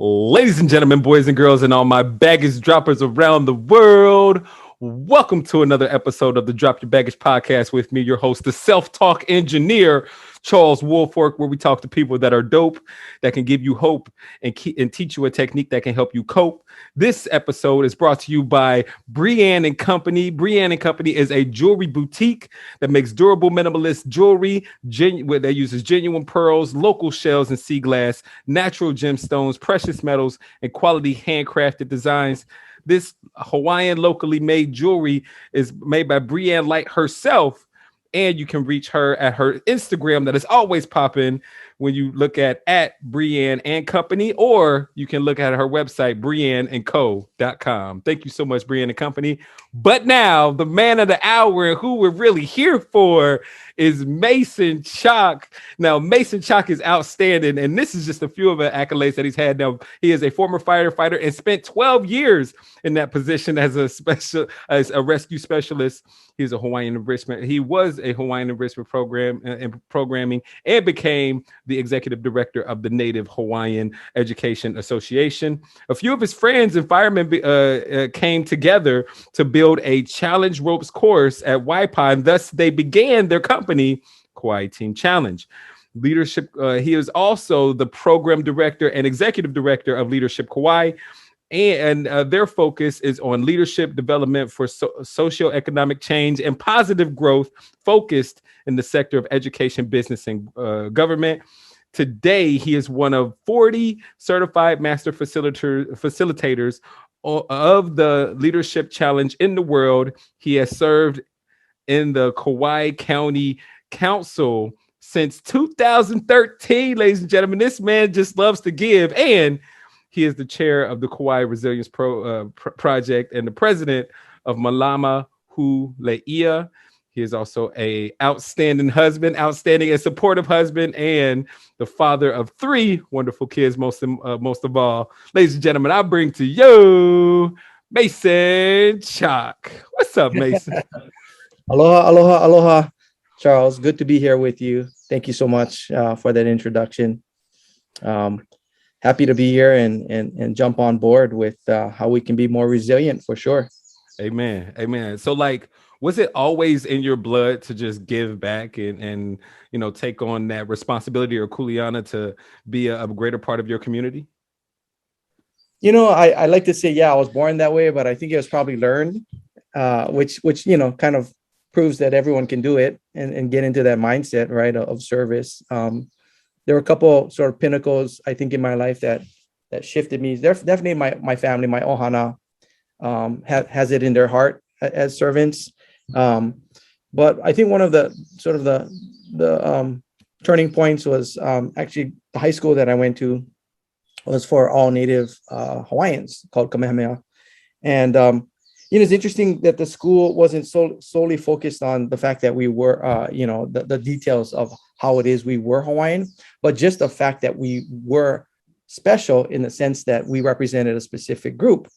Ladies and gentlemen, boys and girls, and all my baggage droppers around the world, welcome to another episode of the Drop Your Baggage podcast with me, your host, the self-talk engineer, Charles Woolfork, where we talk to people that are dope, that can give you hope and teach you a technique that can help you cope. This episode is brought to you by Brienne and Company. Brienne and Company is a jewelry boutique that makes durable minimalist jewelry that uses genuine pearls, local shells and sea glass, natural gemstones, precious metals, and quality handcrafted designs. This Hawaiian locally made jewelry is made by Brienne Light herself, and you can reach her at her Instagram that is always popping when you look at Brienne and Company, or you can look at her website, brienneandco.com. Thank you so much, Brienne and Company. But now, the man of the hour, who we're really here for, is Mason Chock. Now, Mason Chock is outstanding, and this is just a few of the accolades that he's had. Now, he is a former firefighter and spent 12 years in that position as a rescue specialist. He's a Hawaiian enrichment. He was a Hawaiian enrichment program and programming, and became the executive director of the Native Hawaiian Education Association. A few of his friends and firemen came together to build a challenge ropes course at Waipa, and thus they began their company, Kaua'i Team Challenge. Leadership. He is also the program director and executive director of Leadership Kaua'i. And their focus is on leadership development for socioeconomic change and positive growth, focused in the sector of education, business, and government. Today, he is one of 40 certified master facilitators of the Leadership Challenge in the world. He has served in the Kauai County Council since 2013, ladies and gentlemen. This man just loves to give, and he is the chair of the Kauai Resilience Project and the president of Malama Huleia. He is also an outstanding husband, outstanding and supportive husband, and the father of 3 wonderful kids, most of all. Ladies and gentlemen, I bring to you Mason Chock. What's up, Mason? Aloha, aloha, aloha, Charles. Good to be here with you. Thank you so much for that introduction. Happy to be here and jump on board with how we can be more resilient, for sure. Amen. Amen. So, was it always in your blood to just give back and take on that responsibility or kuleana to be a greater part of your community? I like to say, I was born that way, but I think it was probably learned, which kind of proves that everyone can do it and get into that mindset, right, of service. There were a couple sort of pinnacles, I think, in my life that shifted me. Definitely my family, my ohana, has it in their heart as servants. But I think one of the sort of the turning points was actually the high school that I went to was for all Native Hawaiians, called Kamehameha. And it's interesting that the school wasn't solely focused on the fact that we were, the details of how it is we were Hawaiian, but just the fact that we were special in the sense that we represented a specific group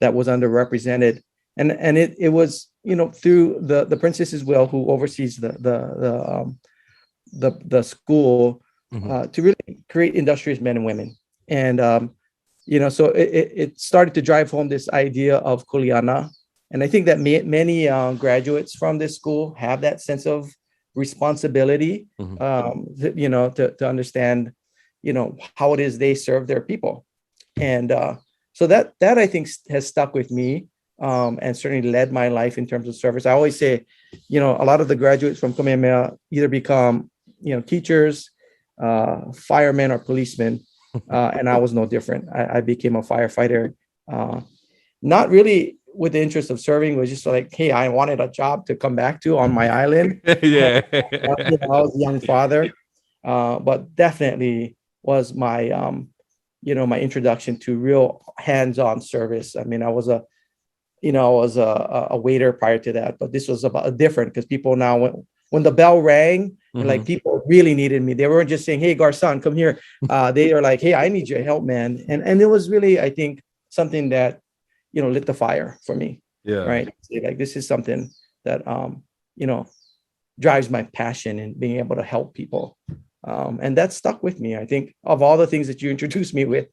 that was underrepresented. And it was, through the Princess's Will, who oversees the school, to really create industrious men and women. And, so it started to drive home this idea of kuleana. And I think that many graduates from this school have that sense of responsibility, to understand, how it is they serve their people. And so that I think has stuck with me, and certainly led my life in terms of service. I always say, a lot of the graduates from Kamehameha either become, teachers, firemen, or policemen. And I was no different. I became a firefighter, not really with the interest of serving. It was just like, hey, I wanted a job to come back to on my island. Yeah. I was a young father, but definitely was my, my introduction to real hands-on service. I mean, I was a waiter prior to that, but this was about different, because people now, when the bell rang, like, people really needed me. They weren't just saying, hey, Garcon, come here. They are like, hey, I need your help, man. And it was really, I think, something that, lit the fire for me. Yeah. Right. Like, this is something that, drives my passion in being able to help people. And that stuck with me. I think of all the things that you introduced me with,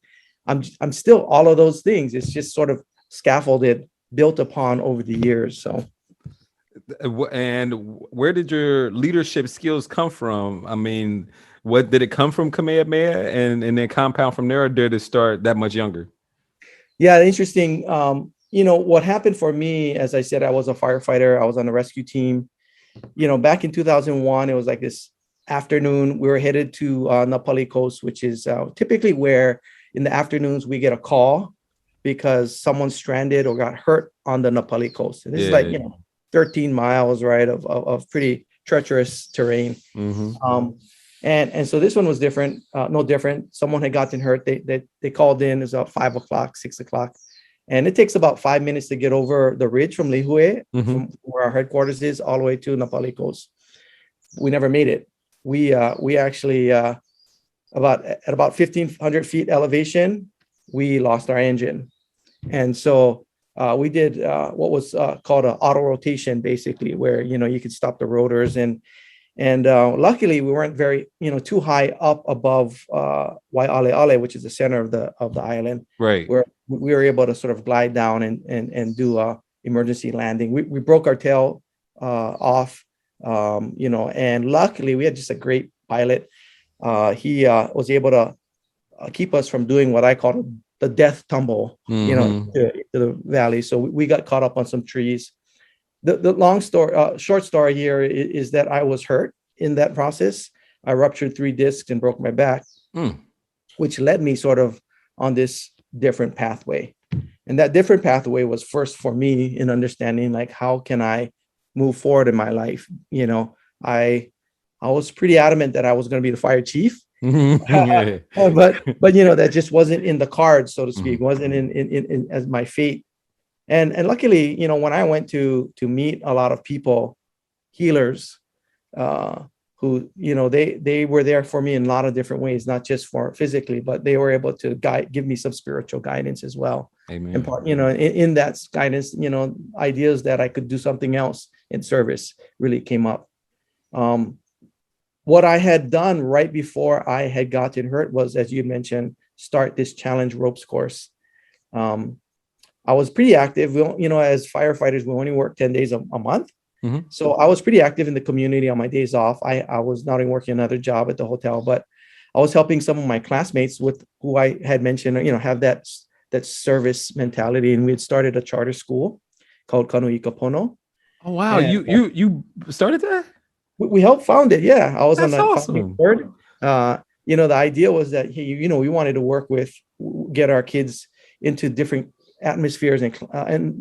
I'm still all of those things. It's just sort of scaffolded, built upon over the years. So. And where did your leadership skills come from? I mean, what did it come from Kamehameha and then compound from there, or did it start that much younger? Yeah, interesting. What happened for me, as I said, I was a firefighter. I was on the rescue team. Back in 2001, it was like this afternoon. We were headed to Napali Coast, which is typically where in the afternoons we get a call because someone's stranded or got hurt on the Napali Coast. And this is like, 13 miles, right, of pretty treacherous terrain. And so this one was different, no different. Someone had gotten hurt. They called in. It was about 5 o'clock, 6 o'clock. And it takes about 5 minutes to get over the ridge from Lihue, from where our headquarters is, all the way to Napali Coast. We never made it. We actually, at about 1,500 feet elevation, we lost our engine. And so we did what was called an auto rotation, basically, where you could stop the rotors, and luckily we weren't very too high up above Waialeale, which is the center of the island, right? Where we were able to sort of glide down and do a emergency landing. We broke our tail off, and luckily we had just a great pilot. He was able to keep us from doing what I call the death tumble, to the valley. So we got caught up on some trees. The short story here is that I was hurt in that process. I ruptured 3 discs and broke my back, which led me sort of on this different pathway. And that different pathway was first for me in understanding, like, how can I move forward in my life? I was pretty adamant that I was going to be the fire chief. but that just wasn't in the cards, so to speak. Wasn't in as my fate. And luckily, when I went to meet a lot of people, healers, who they were there for me in a lot of different ways, not just for physically, but they were able to give me some spiritual guidance as well. Amen. And part, in that guidance, ideas that I could do something else in service really came up. What I had done right before I had gotten hurt was, as you mentioned, start this challenge ropes course. I was pretty active. As firefighters, we only work 10 days a month. So I was pretty active in the community on my days off. I was not only working another job at the hotel, but I was helping some of my classmates with who I had mentioned, have that service mentality. And we had started a charter school called Kanu'i Kapono. Oh, wow. And you started that? We helped found it. Yeah. I was That's on the awesome. board. The idea was that, hey, we wanted to get our kids into different atmospheres and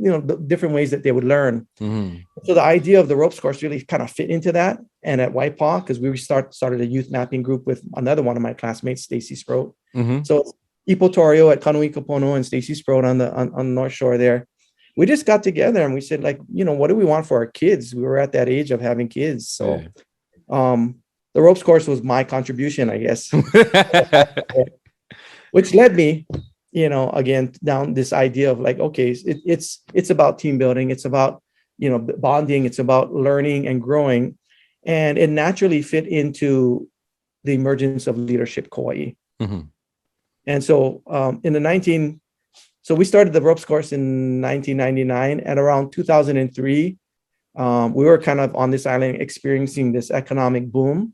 the different ways that they would learn. So the idea of the ropes course really kind of fit into that. And at Waipaw, because we started a youth mapping group with another one of my classmates, Stacy Sproat. So Ipo Torio at Kanu'i Kapono and Stacy Sproat on the North Shore there. We just got together and we said, like, what do we want for our kids? We were at that age of having kids. So the ropes course was my contribution, I guess, which led me, again, down this idea of like, okay, it's about team building. It's about, bonding. It's about learning and growing. And it naturally fit into the emergence of leadership Kaua'i. And so so we started the ropes course in 1999, and around 2003, we were kind of on this island experiencing this economic boom.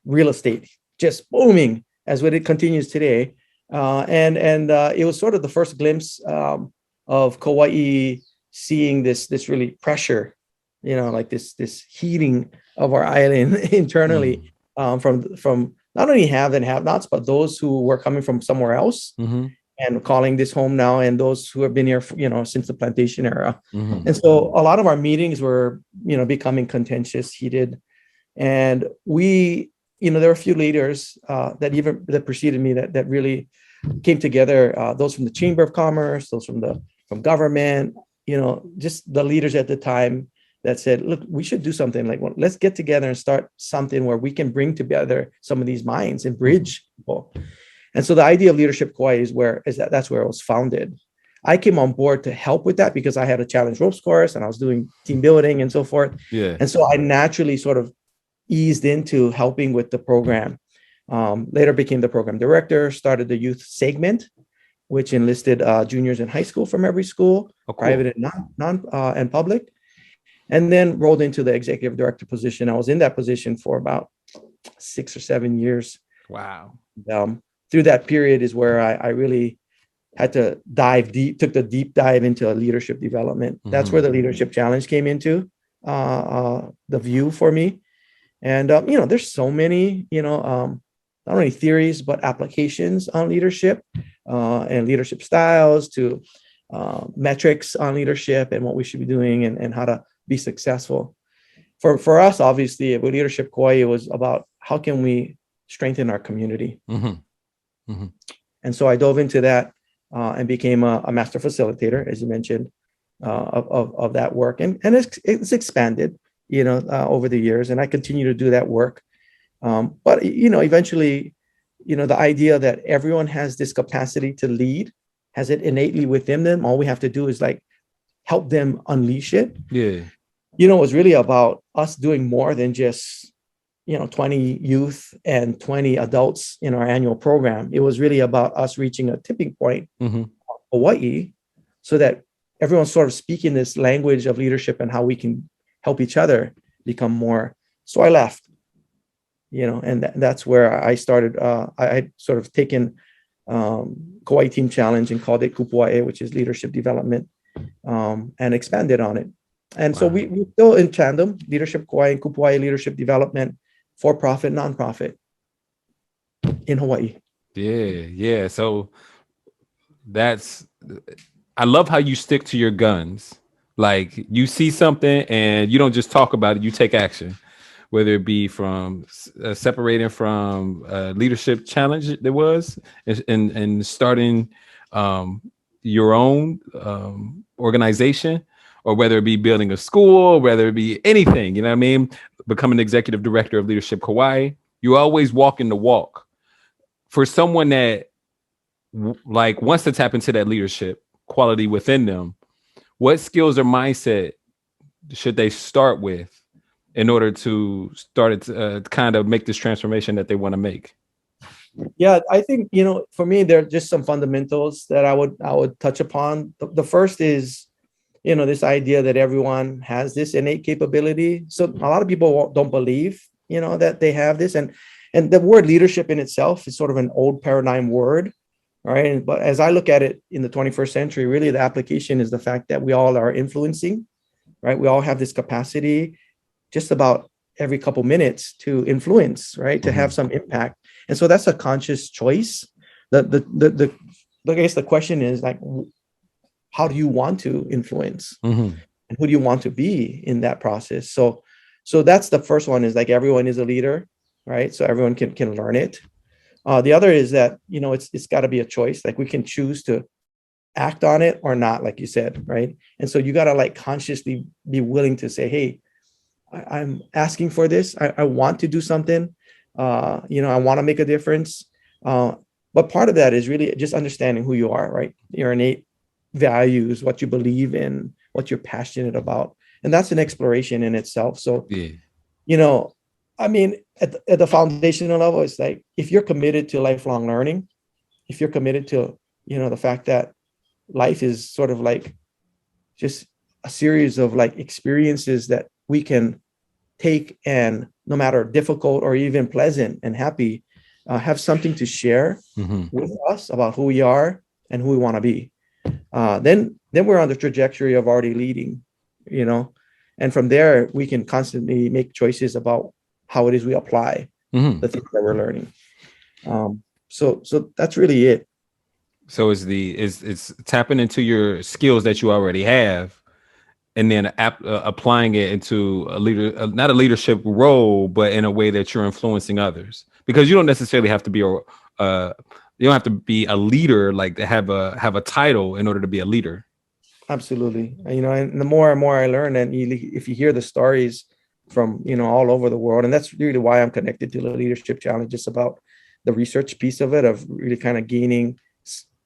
Real estate just booming as what it continues today. And it was sort of the first glimpse of Kaua'i seeing this really pressure, like this heating of our island internally, from not only have and have-nots, but those who were coming from somewhere else and calling this home now, and those who have been here, since the plantation era. And so a lot of our meetings were, becoming contentious, heated. And there were a few leaders that preceded me that really came together, those from the Chamber of Commerce, those from government, just the leaders at the time that said, look, we should do something like, well, let's get together and start something where we can bring together some of these minds and bridge people. And so the idea of Leadership Kaua'i that's where it was founded. I came on board to help with that because I had a challenge ropes course and I was doing team building and so forth. And so I naturally sort of eased into helping with the program. Later became the program director, started the youth segment, which enlisted juniors in high school from every school, Oh, cool. private and and public, and then rolled into the executive director position. I was in that position for about 6 or 7 years. Wow. Through that period is where I really had to dive deep, took the deep dive into leadership development. That's where the leadership challenge came into the view for me. And, there's so many, not only theories, but applications on leadership and leadership styles to metrics on leadership and what we should be doing and how to be successful. For us, obviously, with Leadership Kaua'i, it was about how can we strengthen our community. And so I dove into that and became a master facilitator, as you mentioned, of that work. And it's expanded, over the years. And I continue to do that work. But, eventually, the idea that everyone has this capacity to lead, has it innately within them. All we have to do is help them unleash it. Yeah. It was really about us doing more than just, 20 youth and 20 adults in our annual program. It was really about us reaching a tipping point in Hawaii so that everyone's sort of speaking this language of leadership and how we can help each other become more. So I left, and that's where I started. I had sort of taken Kaua'i Team Challenge and called it Kaua'i, which is leadership development, and expanded on it. And so we're still in tandem, Leadership Kaua'i and Kaua'i Leadership Development, for-profit, nonprofit in Hawaii. Yeah. So I love how you stick to your guns. Like you see something and you don't just talk about it, you take action, whether it be from separating from leadership challenge there was and starting your own organization, or whether it be building a school, whether it be anything, you know what I mean? Becoming executive director of Leadership Kaua'i, you always walking the walk. For someone that wants to tap into that leadership quality within them, what skills or mindset should they start with in order to start to kind of make this transformation that they want to make? Yeah, I think, for me, there are just some fundamentals that I would touch upon. The first is, this idea that everyone has this innate capability. So a lot of people don't believe, that they have this. And the word leadership in itself is sort of an old paradigm word, right? But as I look at it in the 21st century, really the application is the fact that we all are influencing, right? We all have this capacity just about every couple minutes to influence, right? To have some impact. And so that's a conscious choice. I guess the question is how do you want to influence and who do you want to be in that process? So that's the first one, is everyone is a leader, right? So everyone can learn it. The other is that, it's got to be a choice. We can choose to act on it or not, like you said, right? And so you got to consciously be willing to say, hey, I'm asking for this. I want to do something. I want to make a difference. But part of that is really just understanding who you are, right? Your innate values, what you believe in, what you're passionate about. And that's an exploration in itself. So, at the foundational level, it's if you're committed to lifelong learning, if you're committed to, the fact that life is sort of just a series of experiences that we can take, and no matter difficult or even pleasant and happy, have something to share with us about who we are and who we want to be. Then we're on the trajectory of already leading, and from there we can constantly make choices about how it is we apply the things that we're learning. So that's really it. So it's tapping into your skills that you already have, and then applying it into not a leadership role, but in a way that you're influencing others. Because you don't necessarily have to be you don't have to be a leader, to have a title in order to be a leader. Absolutely. And the more and more I learn, and if you hear the stories from, all over the world, and that's really why I'm connected to the Leadership Challenge, just about the research piece of it, of really kind of gaining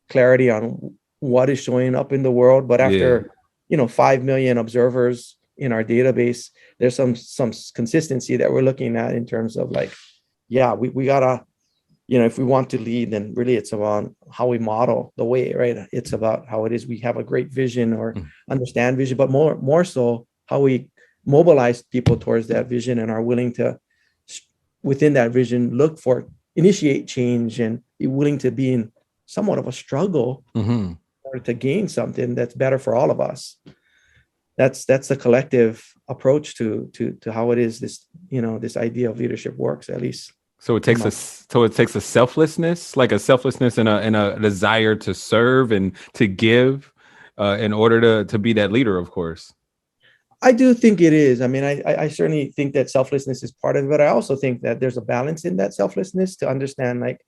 clarity on what is showing up in the world. But after, 5 million observers in our database, there's some consistency that we're looking at in terms of we gotta if we want to lead, then really it's about how we model the way, right? It's about how it is we have a great vision or understand vision, but more so how we mobilize people towards that vision and are willing to, within that vision, initiate change and be willing to be in somewhat of a struggle in order to gain something that's better for all of us. That's the collective approach to how it is this idea of leadership works, at least. So it takes a selflessness, like a selflessness and a desire to serve and to give, in order to be that leader, of course. I do think it is. I mean, I certainly think that selflessness is part of it, but I also think that there's a balance in that selflessness to understand like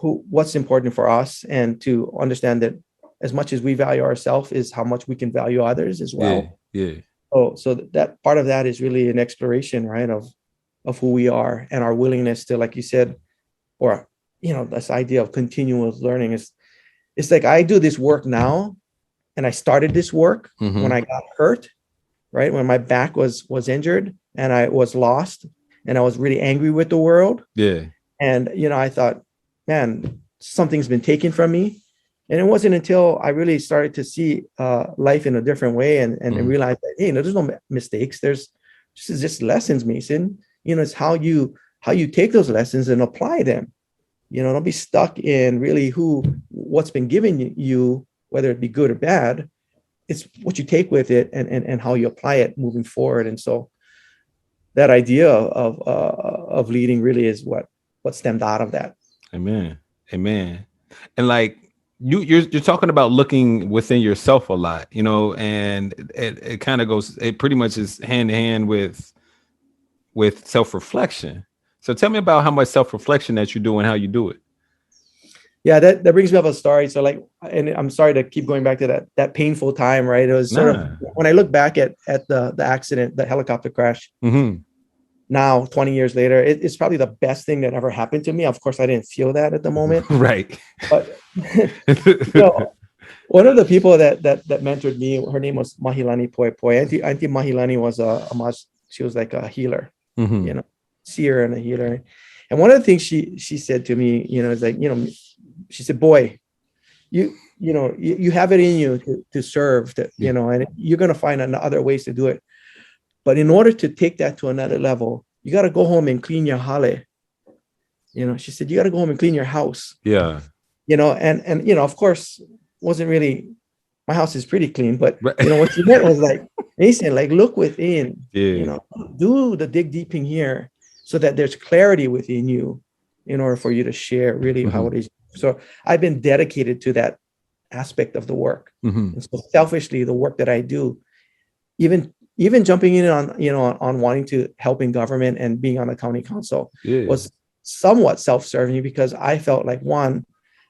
what's important for us, and to understand that as much as we value ourselves is how much we can value others as well. Yeah. So that part of that is really an exploration, right, of who we are and our willingness to, like you said, or this idea of continuous learning is, it's like I do this work now, and I started this work when I got hurt, right? When my back was injured and I was lost and I was really angry with the world. Yeah. And, I thought, man, something's been taken from me. And it wasn't until I really started to see life in a different way and realize that, hey, there's no mistakes. There's just lessons, Mason. It's how you take those lessons and apply them. Don't be stuck in really what's been given you, whether it be good or bad. It's what you take with it and how you apply it moving forward. And so that idea of leading really is what stemmed out of that. Amen. And like you're talking about looking within yourself a lot, and it kind of goes, it pretty much is hand in hand with self-reflection. So tell me about how much self-reflection that you do and how you do it. Yeah, that brings me up a story. So and I'm sorry to keep going back to that painful time, right? It was sort of, when I look back at the accident, the helicopter crash, now 20 years later, it's probably the best thing that ever happened to me. Of course, I didn't feel that at the moment. Right. But one of the people that mentored me, her name was Mahilani Poi Poi. Auntie Mahilani was she was like a healer, seer and a healer. And one of the things she said to me, is like, she said, boy, you have it in you to serve, and you're going to find other ways to do it. But in order to take that to another level, you got to go home and clean your hale. She said, you got to go home and clean your house. Yeah. And of course, wasn't really, my house is pretty clean, but what she meant was like, Mason, like, look within, do the dig deep in here so that there's clarity within you in order for you to share really how it is. So I've been dedicated to that aspect of the work. And so selfishly, the work that I do, even jumping in on wanting to help in government and being on the county council was somewhat self-serving, because I felt like, one,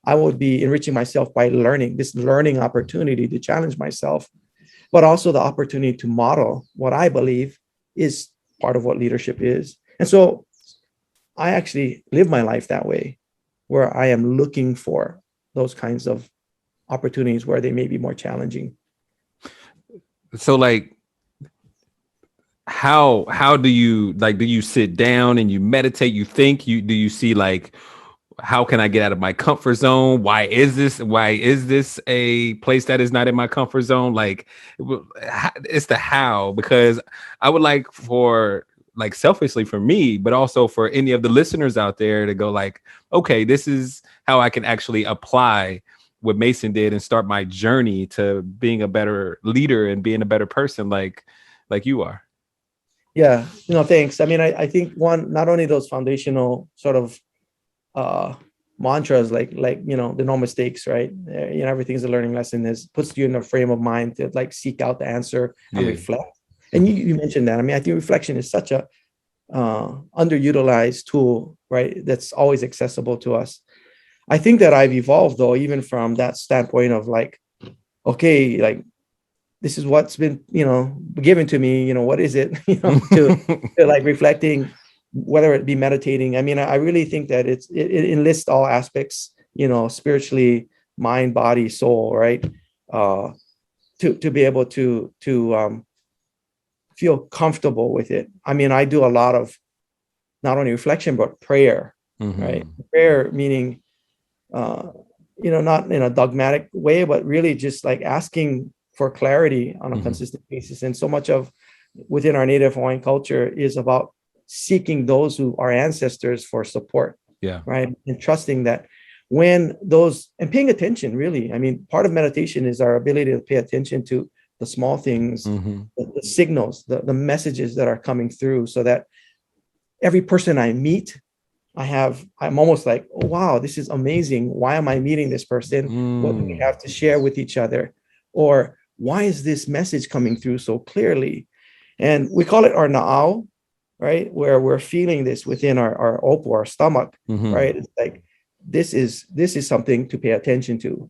I would be enriching myself by learning opportunity to challenge myself, but also the opportunity to model what I believe is part of what leadership is. And so I actually live my life that way, where I am looking for those kinds of opportunities where they may be more challenging. So like, how do you sit down and you meditate, do you see like, how can I get out of my comfort zone? Why is this a place that is not in my comfort zone? Like, it's the how, because I would like for, like, selfishly for me, but also for any of the listeners out there to go like, okay, this is how I can actually apply what Mason did and start my journey to being a better leader and being a better person like you are. Yeah, thanks. I mean, I think one, not only those foundational sort of mantras like the no mistakes, right? Everything's a learning lesson, puts you in a frame of mind to like seek out the answer and reflect. And you mentioned that. I mean, I think reflection is such a underutilized tool, right? That's always accessible to us. I think that I've evolved, though, even from that standpoint of like, okay, like, this is what's been, given to me, what is it, to like reflecting, whether it be meditating. I mean, I really think that it enlists all aspects, spiritually, mind, body, soul, right? To be able to feel comfortable with it. I mean, I do a lot of not only reflection, but prayer, right? Prayer meaning, not in a dogmatic way, but really just like asking for clarity on a consistent basis. And so much of within our Native Hawaiian culture is about seeking those who are ancestors for support. Yeah. Right. And trusting that when those and paying attention, really, I mean, part of meditation is our ability to pay attention to the small things, the signals, the messages that are coming through, so that every person I meet, I'm almost like, oh, wow, this is amazing. Why am I meeting this person? What do we have to share with each other? Or why is this message coming through so clearly? And we call it our na'au, right? Where we're feeling this within our opo, our stomach, right? It's like, this is something to pay attention to.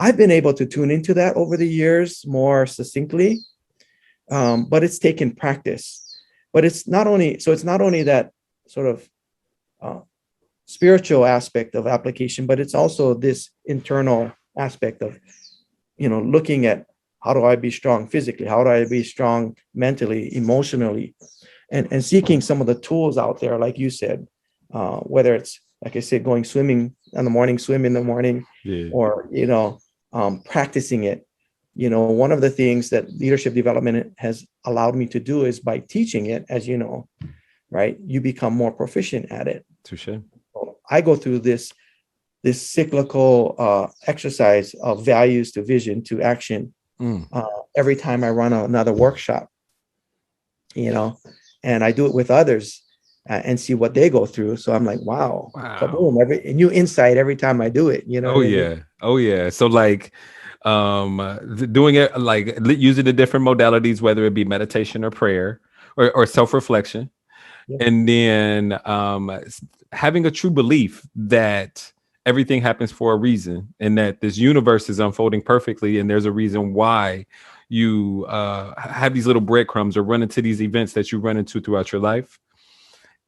I've been able to tune into that over the years more succinctly, but it's taken practice. But it's not only that sort of spiritual aspect of application, but it's also this internal aspect of, looking at how do I be strong physically? How do I be strong mentally, emotionally? And seeking some of the tools out there, like you said, whether it's, like I said, going swimming in the morning, swim in the morning, or, practicing it. One of the things that leadership development has allowed me to do is by teaching it, as you know, right, you become more proficient at it. Touche. I go through this cyclical exercise of values to vision to action every time I run another workshop, and I do it with others and see what they go through. So I'm like, wow. Kaboom, a new insight every time I do it. Oh yeah. So like doing it, like using the different modalities, whether it be meditation or prayer or self-reflection. And then having a true belief that everything happens for a reason, and that this universe is unfolding perfectly, and there's a reason why you have these little breadcrumbs or run into these events that you run into throughout your life.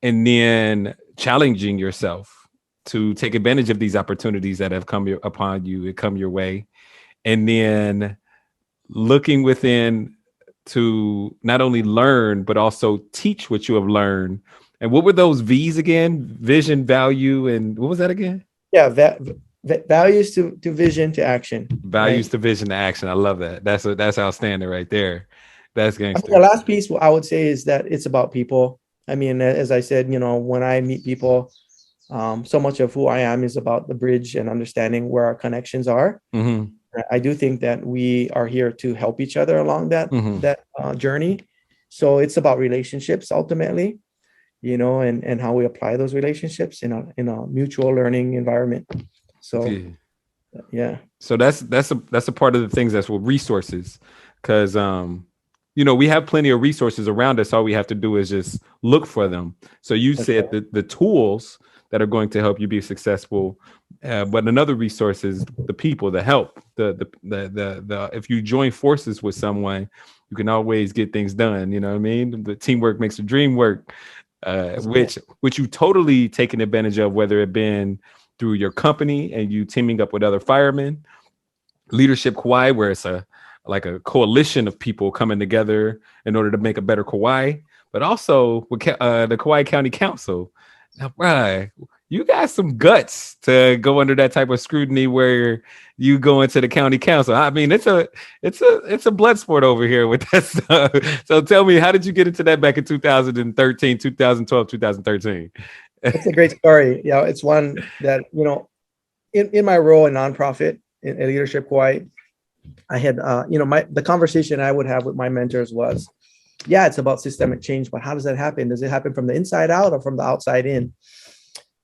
And then challenging yourself to take advantage of these opportunities that have come upon you, come your way. And then looking within to not only learn, but also teach what you have learned. And what were those V's again? Vision, value, and what was that again? Yeah, values to vision to action. Values to vision to action. I love that. That's outstanding right there. That's gangster. The last piece I would say is that it's about people. I mean, as I said, when I meet people, so much of who I am is about the bridge and understanding where our connections are. I do think that we are here to help each other along that journey. So it's about relationships ultimately, and how we apply those relationships in a mutual learning environment. So yeah. So that's a part of the things that's with resources, because we have plenty of resources around us. All we have to do is just look for them. So you said the tools that are going to help you be successful, but another resource is the people, the help, the if you join forces with someone, you can always get things done. You know what I mean? The teamwork makes the dream work, which you totally taken advantage of, whether it been through your company and you teaming up with other firemen, Leadership Kaua'i, where it's like a coalition of people coming together in order to make a better Kaua'i, but also with the Kauai County Council. Now, right, you got some guts to go under that type of scrutiny where you go into the county council. I mean, it's a blood sport over here with that stuff. So tell me, how did you get into that back in 2013, 2012, 2013? It's a great story. Yeah, it's one that, in my role in nonprofit in Leadership Kaua'i, I had, the conversation I would have with my mentors was, yeah, it's about systemic change, but how does that happen? Does it happen from the inside out or from the outside in?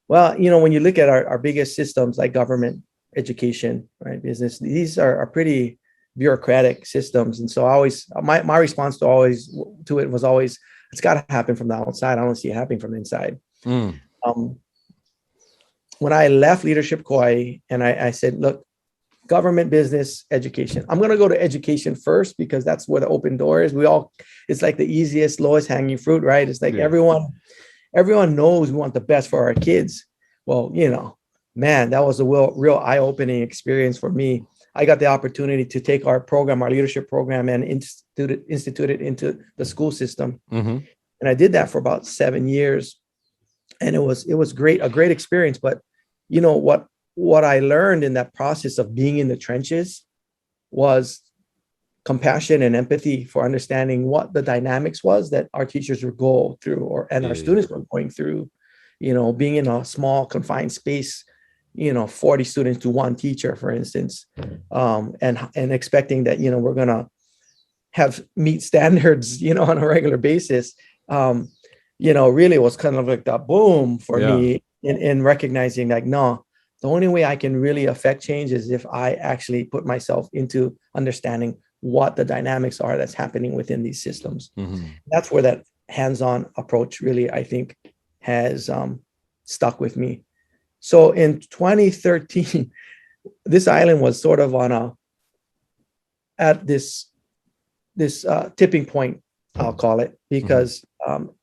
Well, when you look at our biggest systems like government, education, right, business, these are pretty bureaucratic systems. And so my response to it was always, it's got to happen from the outside. I don't see it happening from the inside. When I left Leadership Kaua'i and I said, look, government, business, education. I'm going to go to education first because that's where the open door is. It's like the easiest, lowest hanging fruit, right? It's like everyone knows we want the best for our kids. Well, man, that was a real eye-opening experience for me. I got the opportunity to take our program, our leadership program, and institute it into the school system. And I did that for about 7 years. And it was great, a great experience. But you know what I learned in that process of being in the trenches was compassion and empathy for understanding what the dynamics was that our teachers would go through, and our students were going through. You know, being in a small confined space, 40 students to one teacher, for instance, and expecting that we're gonna have meet standards, on a regular basis. Really was kind of like that boom for me in recognizing, like, no, the only way I can really affect change is if I actually put myself into understanding what the dynamics are that's happening within these systems. That's where that hands-on approach really, I think, has stuck with me. So in 2013, this island was sort of at this tipping point, I'll call it, because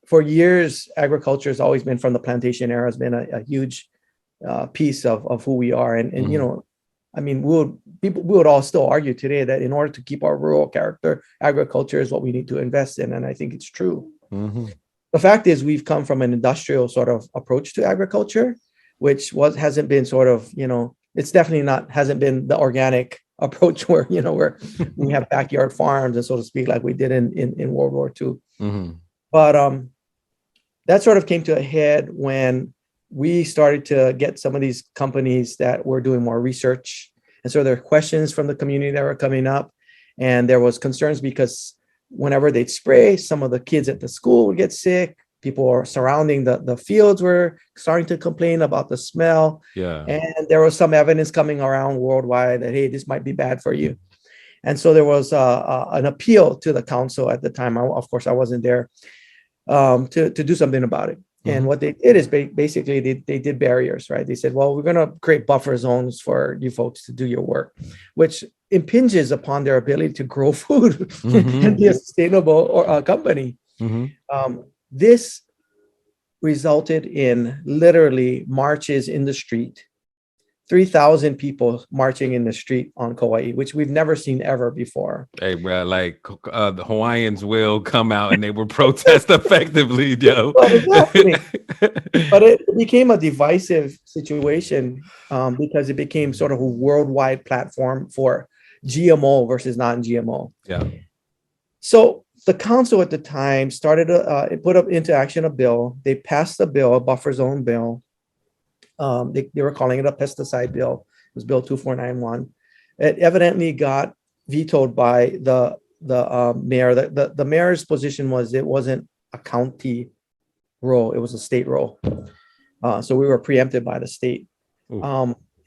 for years, agriculture has always been, from the plantation era, has been a huge piece of who we are. And I mean, we would all still argue today that in order to keep our rural character, agriculture is what we need to invest in. And I think it's true. The fact is, we've come from an industrial sort of approach to agriculture, which hasn't been sort of, it's definitely hasn't been the organic approach where we have backyard farms, and so to speak, like we did in World War II. But that sort of came to a head when we started to get some of these companies that were doing more research. And so there are questions from the community that were coming up, and there was concerns because whenever they'd spray, some of the kids at the school would get sick. People surrounding the fields were starting to complain about the smell. And there was some evidence coming around worldwide that, hey, this might be bad for you. And so there was an appeal to the council at the time. Of course, I wasn't there, to do something about it. And what they did is basically they did barriers, right? They said, well, we're going to create buffer zones for you folks to do your work, which impinges upon their ability to grow food and be a sustainable company. This resulted in literally marches in the street, 3,000 people marching in the street on Kaua'i, which we've never seen ever before. Hey, bro, like the Hawaiians will come out and they will protest effectively, Joe. Well, exactly. But it became a divisive situation because it became sort of a worldwide platform for GMO versus non-GMO. So the council at the time started put up into action a bill. They passed a bill, a buffer zone bill. They were calling it a pesticide bill. It was Bill 2491. It evidently got vetoed by the mayor. The mayor's position was it wasn't a county role, it was a state role. So we were preempted by the state.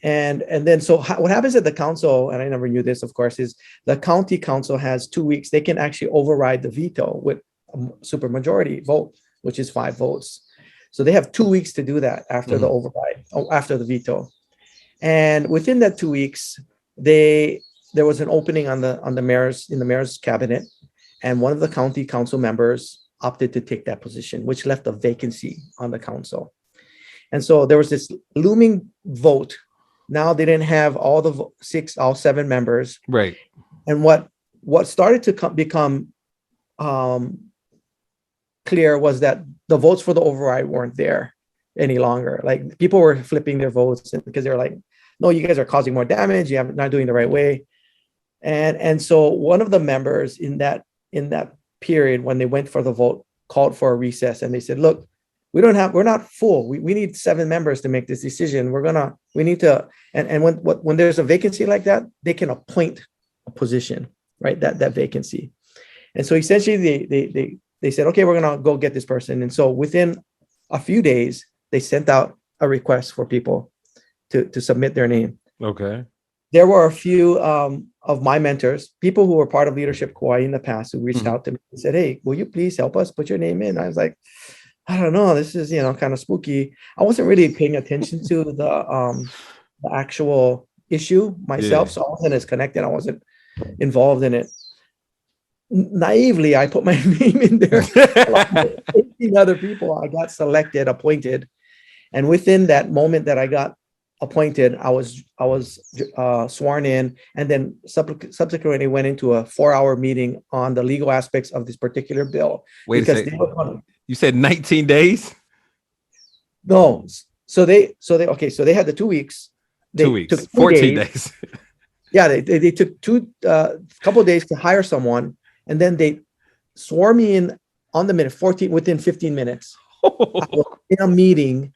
And then what happens at the council, and I never knew this, of course, is the county council has 2 weeks. They can actually override the veto with a supermajority vote, which is 5 votes. So they have 2 weeks to do that after the override, after the veto. And within that 2 weeks, there was an opening in the mayor's cabinet, and one of the county council members opted to take that position, which left a vacancy on the council. And so there was this looming vote. Now they didn't have all 7 members. Right. And what started to become clear was that the votes for the override weren't there any longer. Like, people were flipping their votes because they were like, no, you guys are causing more damage. You're not doing the right way. And so one of the members in that period, when they went for the vote, called for a recess, and they said, look, we're not full. We need 7 members to make this decision. We need to, and when there's a vacancy like that, they can appoint a position, right? That vacancy. And so essentially they said, okay, we're going to go get this person. And so within a few days, they sent out a request for people to submit their name. Okay. There were a few of my mentors, people who were part of Leadership Kaua'i in the past, who reached out to me and said, hey, will you please help us put your name in? I was like, I don't know, this is, kind of spooky. I wasn't really paying attention to the actual issue myself. So I wasn't as connected. I wasn't involved in it. Naively, I put my name in there. 18 other people, I got selected, appointed. And within that moment that I got appointed, I was sworn in, and then subsequently went into a 4-hour meeting on the legal aspects of this particular bill. Wait a second. You said 19 days? No. So they had the 2 weeks. Two They took weeks, 14 2 days. days. Yeah, they took couple of days to hire someone, and then they swore me in on the minute, within 15 minutes. I was in a meeting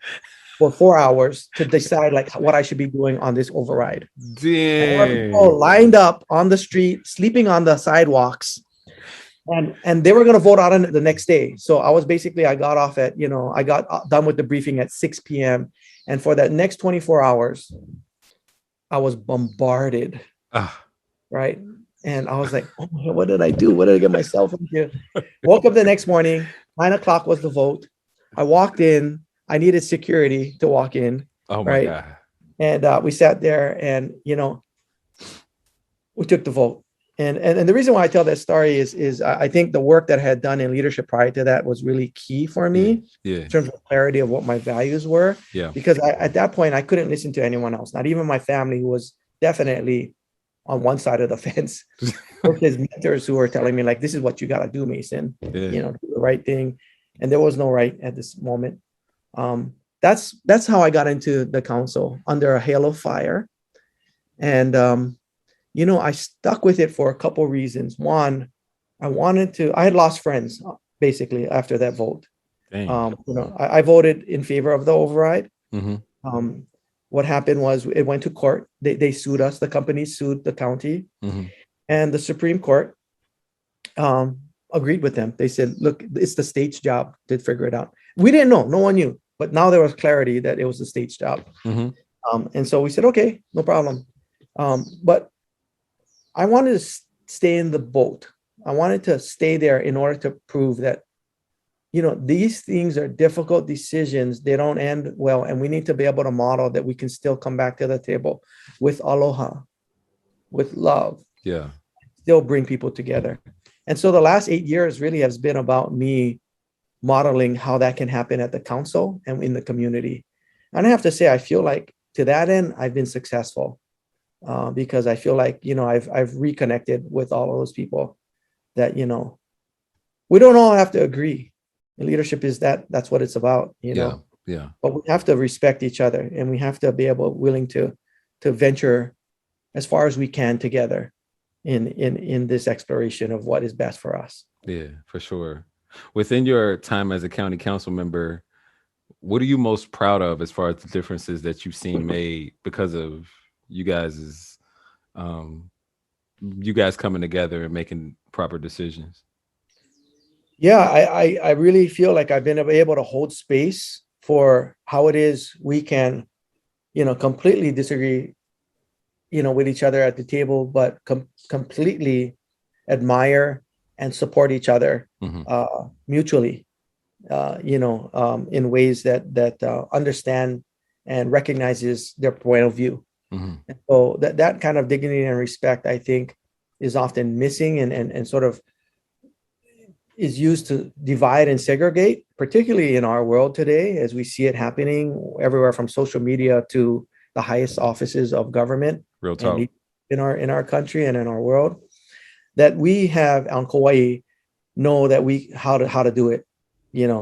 for 4 hours to decide like what I should be doing on this override. And there were people Dang. lined up on the street, sleeping on the sidewalks, and they were going to vote on it the next day. So I got off at, I got done with the briefing at 6 p.m. And for that next 24 hours, I was bombarded, Ah. right? And I was like, oh, what did I do? What did I get myself into? Woke up the next morning, 9 o'clock was the vote. I walked in. I needed security to walk in, Oh my right? God. And we sat there, and we took the vote. And the reason why I tell that story is I think the work that I had done in leadership prior to that was really key for me Yeah. in terms of clarity of what my values were. Yeah. Because at that point I couldn't listen to anyone else, not even my family, who was definitely on one side of the fence, versus mentors who were telling me like, this is what you got to do, Mason. Yeah. Do the right thing. And there was no right at this moment. That's how I got into the council, under a hail of fire. And I stuck with it for a couple reasons. One, I had lost friends basically after that vote. Dang. I voted in favor of the override. Mm-hmm. What happened was it went to court. They sued us. The company sued the county, Mm-hmm. and the Supreme Court agreed with them. They said, look, it's the state's job to figure it out. We didn't know. No one knew. But now there was clarity that it was the state's job. Mm-hmm. And so we said, okay, no problem. But I wanted to stay in the boat. I wanted to stay there in order to prove that, these things are difficult decisions. They don't end well. And we need to be able to model that we can still come back to the table with aloha, with love. Yeah. Still bring people together. And so the last 8 years really has been about me modeling how that can happen at the council and in the community. And I have to say, I feel like to that end, I've been successful. Because I feel like, I've reconnected with all of those people that, we don't all have to agree. And leadership is that's what it's about, Yeah. but we have to respect each other, and we have to be willing to venture as far as we can together in this exploration of what is best for us. Yeah, for sure. Within your time as a county council member, what are you most proud of as far as the differences that you've seen made because of you guys coming together and making proper decisions? Yeah, I really feel like I've been able to hold space for how it is we can, completely disagree, with each other at the table, but completely admire and support each other mutually, in ways that understand and recognizes their point of view. Mm-hmm. And so that kind of dignity and respect, I think, is often missing and sort of is used to divide and segregate, particularly in our world today, as we see it happening everywhere from social media to the highest offices of government. Real talk. In our country and in our world, that we have on Kaua'i know that how to do it,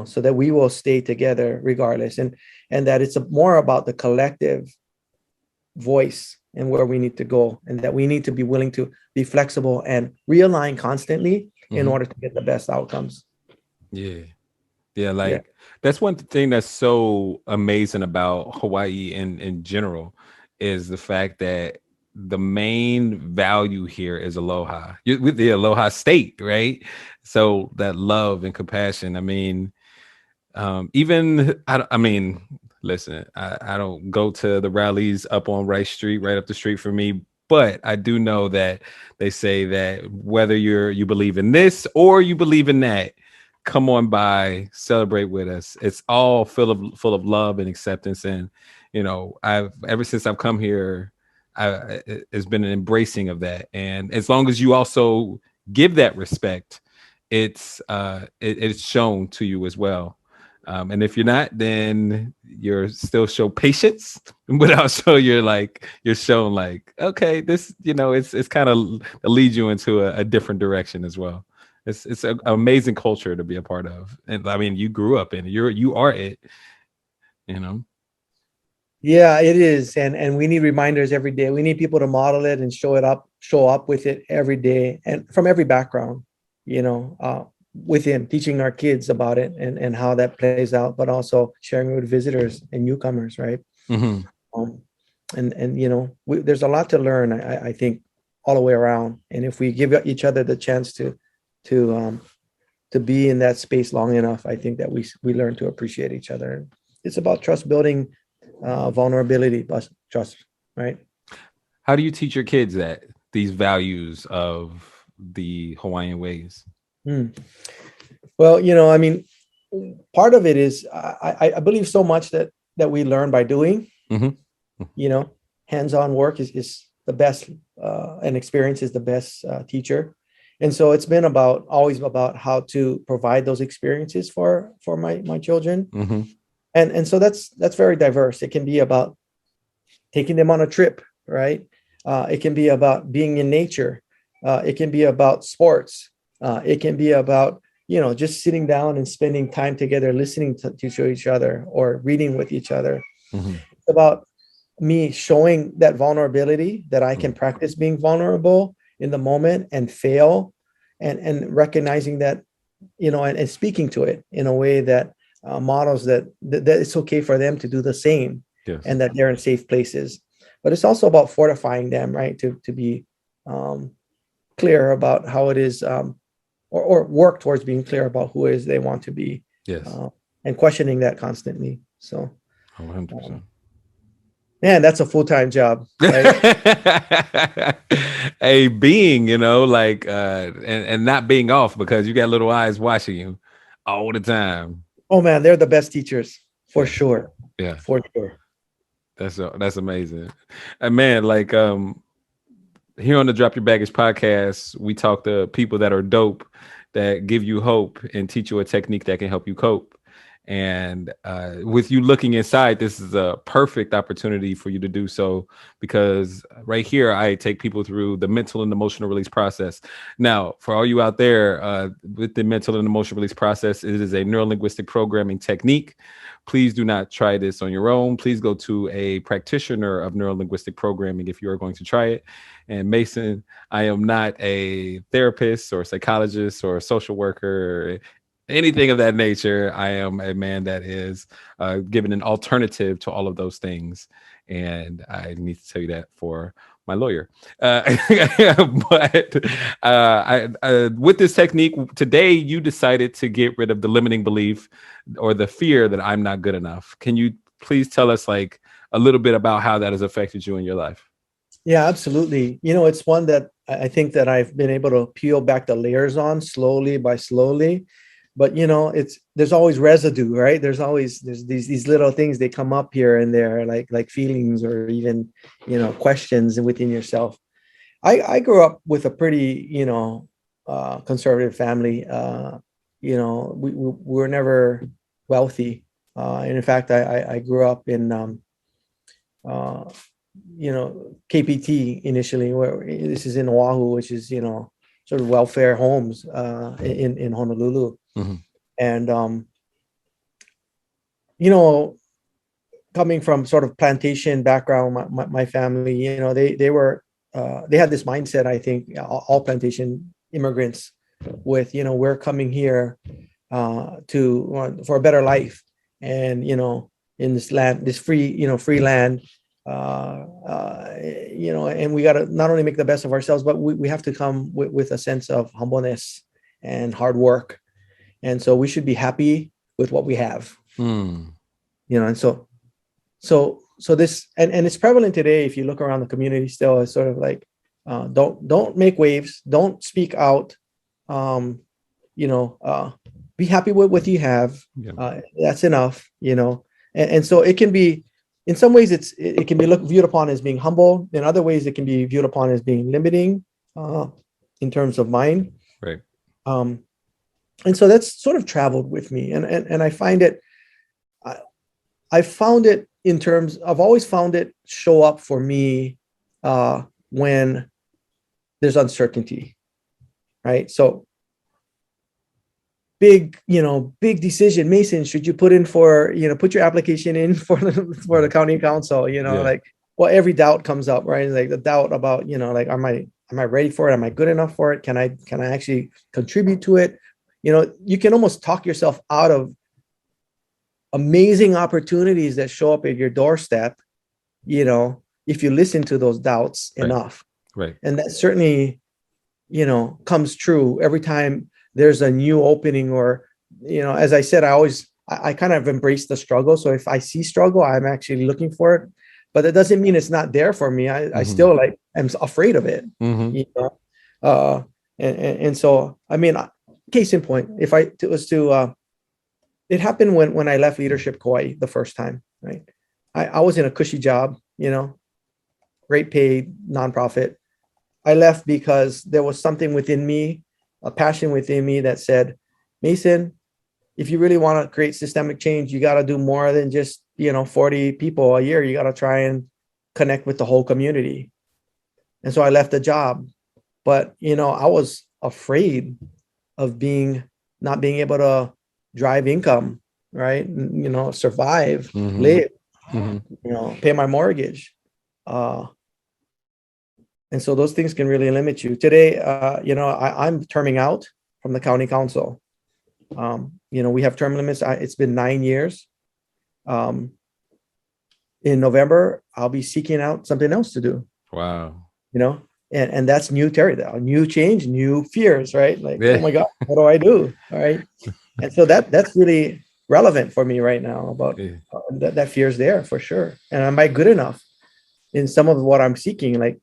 so that we will stay together regardless, and that it's more about the collective voice and where we need to go, and that we need to be willing to be flexible and realign constantly in order to get the best outcomes. Yeah, that's one thing that's so amazing about Hawaii in general, is the fact that the main value here is aloha. With the aloha state, right? So that love and compassion. I mean, listen, I don't go to the rallies up on Rice Street, right up the street from me, but I do know that they say that whether you believe in this or you believe in that, come on by, celebrate with us. It's all full of love and acceptance. And ever since I've come here, it's been an embracing of that. And as long as you also give that respect, it's shown to you as well. And if you're not, then you're still show patience, but also you're shown like, okay, this, it's kind of leads you into a different direction as well. It's an amazing culture to be a part of. And I mean, you grew up in it. You are it. you know? Yeah, it is. And we need reminders every day. We need people to model it and show up with it every day and from every background, within teaching our kids about it and how that plays out, but also sharing with visitors and newcomers, right? Mm-hmm. Um, and there's a lot to learn, I think, all the way around. And if we give each other the chance to to be in that space long enough, I think that we learn to appreciate each other. It's about trust building, vulnerability plus trust, right? How do you teach your kids these values of the Hawaiian ways? Hmm. Well, I mean, part of it is I believe so much that we learn by doing. Mm-hmm. Hands-on work is the best, and experience is the best teacher. And so it's been always about how to provide those experiences for my children. Mm-hmm. And so that's very diverse. It can be about taking them on a trip, right? It can be about being in nature. It can be about sports. It can be about just sitting down and spending time together, listening to each other or reading with each other. Mm-hmm. It's about me showing that vulnerability, that I can practice being vulnerable in the moment and fail, and recognizing that, and speaking to it in a way that models that it's okay for them to do the same, Yes. and that they're in safe places. But it's also about fortifying them, right? To be clear about how it is, or work towards being clear about who it is they want to be, Yes. and questioning that constantly. So, 100%. man, that's a full-time job, right? A being, and not being off because you got little eyes watching you all the time. Oh man, they're the best teachers for Yeah. sure. Yeah. For sure. That's amazing. And man, here on the Drop Your Baggage podcast, we talk to people that are dope, that give you hope and teach you a technique that can help you cope. And with you looking inside, this is a perfect opportunity for you to do so, because right here, I take people through the mental and emotional release process. Now, for all you out there, with the mental and emotional release process, it is a neurolinguistic programming technique. Please do not try this on your own. Please go to a practitioner of neurolinguistic programming if you are going to try it. And Mason, I am not a therapist or psychologist or a social worker or anything of that nature. I am a man that is given an alternative to all of those things. And I need to tell you that for my lawyer. But with this technique, today you decided to get rid of the limiting belief or the fear that I'm not good enough. Can you please tell us a little bit about how that has affected you in your life? Yeah, absolutely. It's one that I think that I've been able to peel back the layers on slowly by slowly. But there's always residue, right? There's these little things, they come up here and there, like feelings or even questions within yourself. I grew up with a pretty conservative family. We were never wealthy, and in fact, I grew up in uh, KPT initially, where this is in Oahu, which is sort of welfare homes in Honolulu. Mm-hmm. And coming from sort of plantation background, my family, they had this mindset. I think all plantation immigrants with we're coming here for a better life, and in this land, this free land, and we got to not only make the best of ourselves, but we have to come with a sense of humbleness and hard work. And so we should be happy with what we have. And so this, and it's prevalent today. If you look around the community still, it's sort of like, don't make waves, don't speak out, be happy with what you have. Yeah. That's enough, and so it can be, in some ways it can be viewed upon as being humble. In other ways, it can be viewed upon as being limiting, in terms of mind. Right. And so that's sort of traveled with me, and I find it, I found it in terms, I've always found it show up for me when there's uncertainty, right? So big, big decision. Mason, should you put your application in for the county council? Like, well, every doubt comes up, right? Like the doubt about, like, am I ready for it? Am I good enough for it? Can I actually contribute to it? You can almost talk yourself out of amazing opportunities that show up at your doorstep, if you listen to those doubts enough. Right. And that certainly, comes true every time there's a new opening, or, as I said, I kind of embrace the struggle. So if I see struggle, I'm actually looking for it, but that doesn't mean it's not there for me. I still am afraid of it, and so, I mean, case in point, if it was to, it happened when I left Leadership Kaua'i the first time, right? I was in a cushy job, great paid nonprofit. I left because there was something within me, a passion within me that said, Mason, if you really want to create systemic change, you got to do more than just, 40 people a year. You got to try and connect with the whole community. And so I left the job, but, I was afraid of not being able to drive income, right? Survive, live, pay my mortgage. And so those things can really limit you. Today, I'm terming out from the county council. We have term limits. It's been 9 years. In November, I'll be seeking out something else to do. Wow. And that's new territory, new change, new fears, right? Like, oh my God, what do I do? All right. And so that's really relevant for me right now, about that fear is there for sure. And am I good enough in some of what I'm seeking? Like,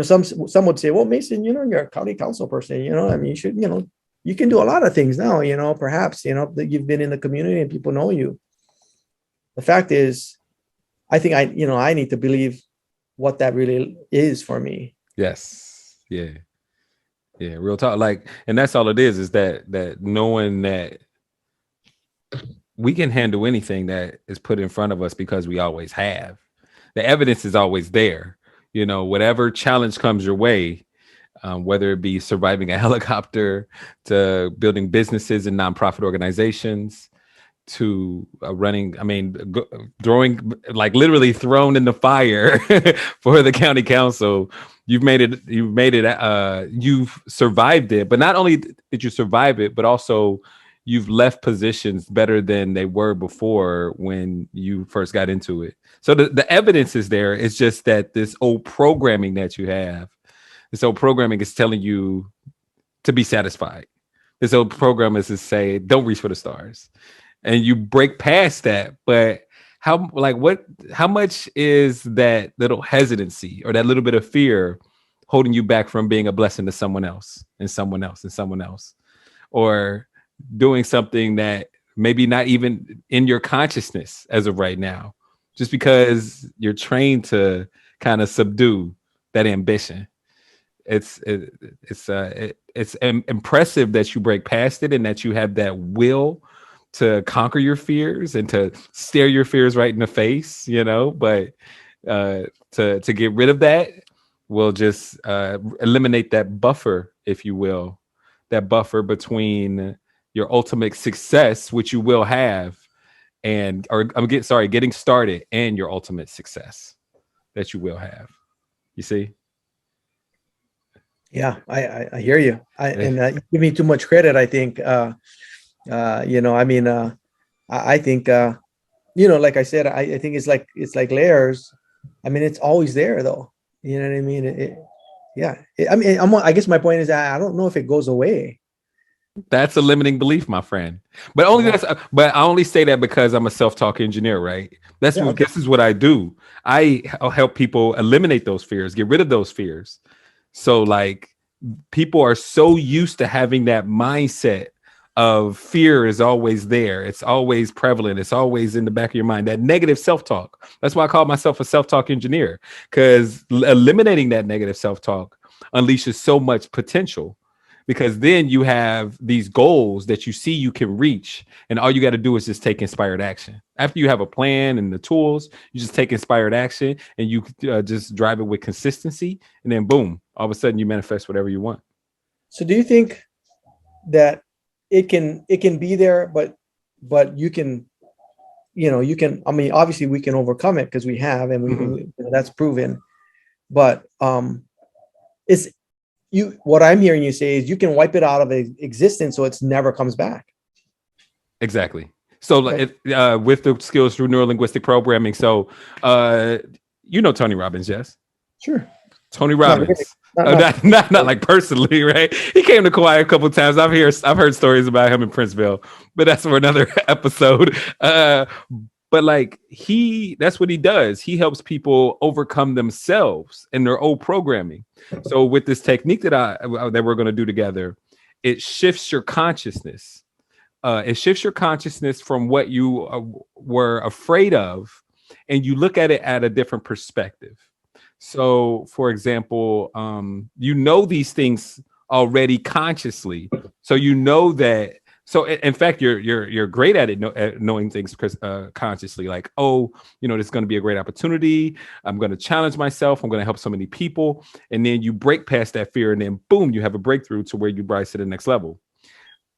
some would say, well, Mason, you're a county council person, I mean, you should, you can do a lot of things now, perhaps, that you've been in the community and people know you. The fact is, I think I need to believe what that really is for me. Yes. Yeah. Yeah. Real talk. Like, and that's all it is that knowing that we can handle anything that is put in front of us because we always have. The evidence is always there. Whatever challenge comes your way, whether it be surviving a helicopter, to building businesses and nonprofit organizations, to running, throwing, like literally thrown in the fire for the county council. You've survived it. But not only did you survive it, but also you've left positions better than they were before when you first got into it. So the evidence is there. It's just that this old programming that you have, this old programming is telling you to be satisfied. This old program is to say, don't reach for the stars. And you break past that. But how much is that little hesitancy or that little bit of fear holding you back from being a blessing to someone else and someone else and someone else? Or doing something that maybe not even in your consciousness as of right now, just because you're trained to kind of subdue that ambition. It's impressive that you break past it and that you have that will to conquer your fears and to stare your fears right in the face, but to get rid of that will just eliminate that buffer, if you will, that buffer between your ultimate success, which you will have, getting started, and your ultimate success that you will have. You see? Yeah, I hear you. And you give me too much credit, I think. I think, like I said, I think it's like layers. I mean, it's always there, though. You know what I mean? I guess my point is that I don't know if it goes away. That's a limiting belief, my friend. But I only say that because I'm a self-talk engineer, right? This is what I do. I'll help people eliminate those fears, get rid of those fears. So like, people are so used to having that mindset of fear is always there. It's always prevalent. It's always in the back of your mind, that negative self-talk. That's why I call myself a self-talk engineer, because eliminating that negative self-talk unleashes so much potential, because then you have these goals that you see you can reach, and all you got to do is just take inspired action. After you have a plan and the tools, you just take inspired action, and you just drive it with consistency, and then boom, all of a sudden you manifest whatever you want. So do you think that it can be there, but you can, I mean, obviously we can overcome it because we have, and that's proven. But it's what I'm hearing you say is you can wipe it out of existence so it's never comes back. Exactly. So with the skills through neurolinguistic programming. So Tony Robbins, yes? Sure. Tony Robbins. Not like personally, right? He came to Kaua'i a couple of times. I've heard stories about him in Princeville, but that's for another episode. But like that's what he does. He helps people overcome themselves and their old programming. So with this technique that we're going to do together, it shifts your consciousness. It shifts your consciousness from what you were afraid of, and you look at it at a different perspective. So, for example, these things already consciously. So that. So, in fact, you're great at it, at knowing things consciously. Like, this is going to be a great opportunity. I'm going to challenge myself. I'm going to help so many people, and then you break past that fear, and then boom, you have a breakthrough to where you rise to the next level.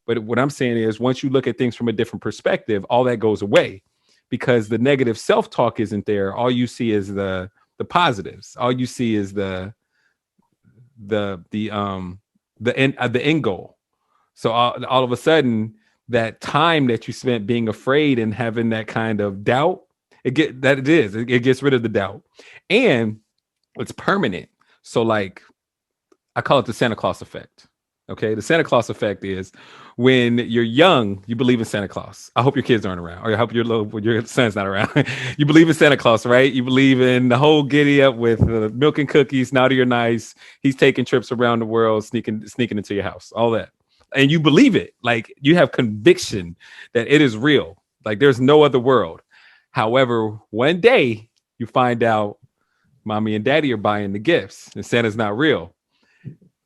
But what I'm saying is, once you look at things from a different perspective, all that goes away because the negative self-talk isn't there. All you see is the positives. All you see is the end goal. So all of a sudden, that time that you spent being afraid and having that kind of doubt, it gets rid of the doubt, and it's permanent. So like, I call it the Santa Claus effect. Okay, the Santa Claus effect is when you're young, you believe in Santa Claus. I hope your kids aren't around, or I hope your son's not around. You believe in Santa Claus, right? You believe in the whole giddy up with milk and cookies. Naughty or nice, he's taking trips around the world, sneaking into your house, all that, and you believe it. Like, you have conviction that it is real. Like, there's no other world. However, one day you find out mommy and daddy are buying the gifts, and Santa's not real.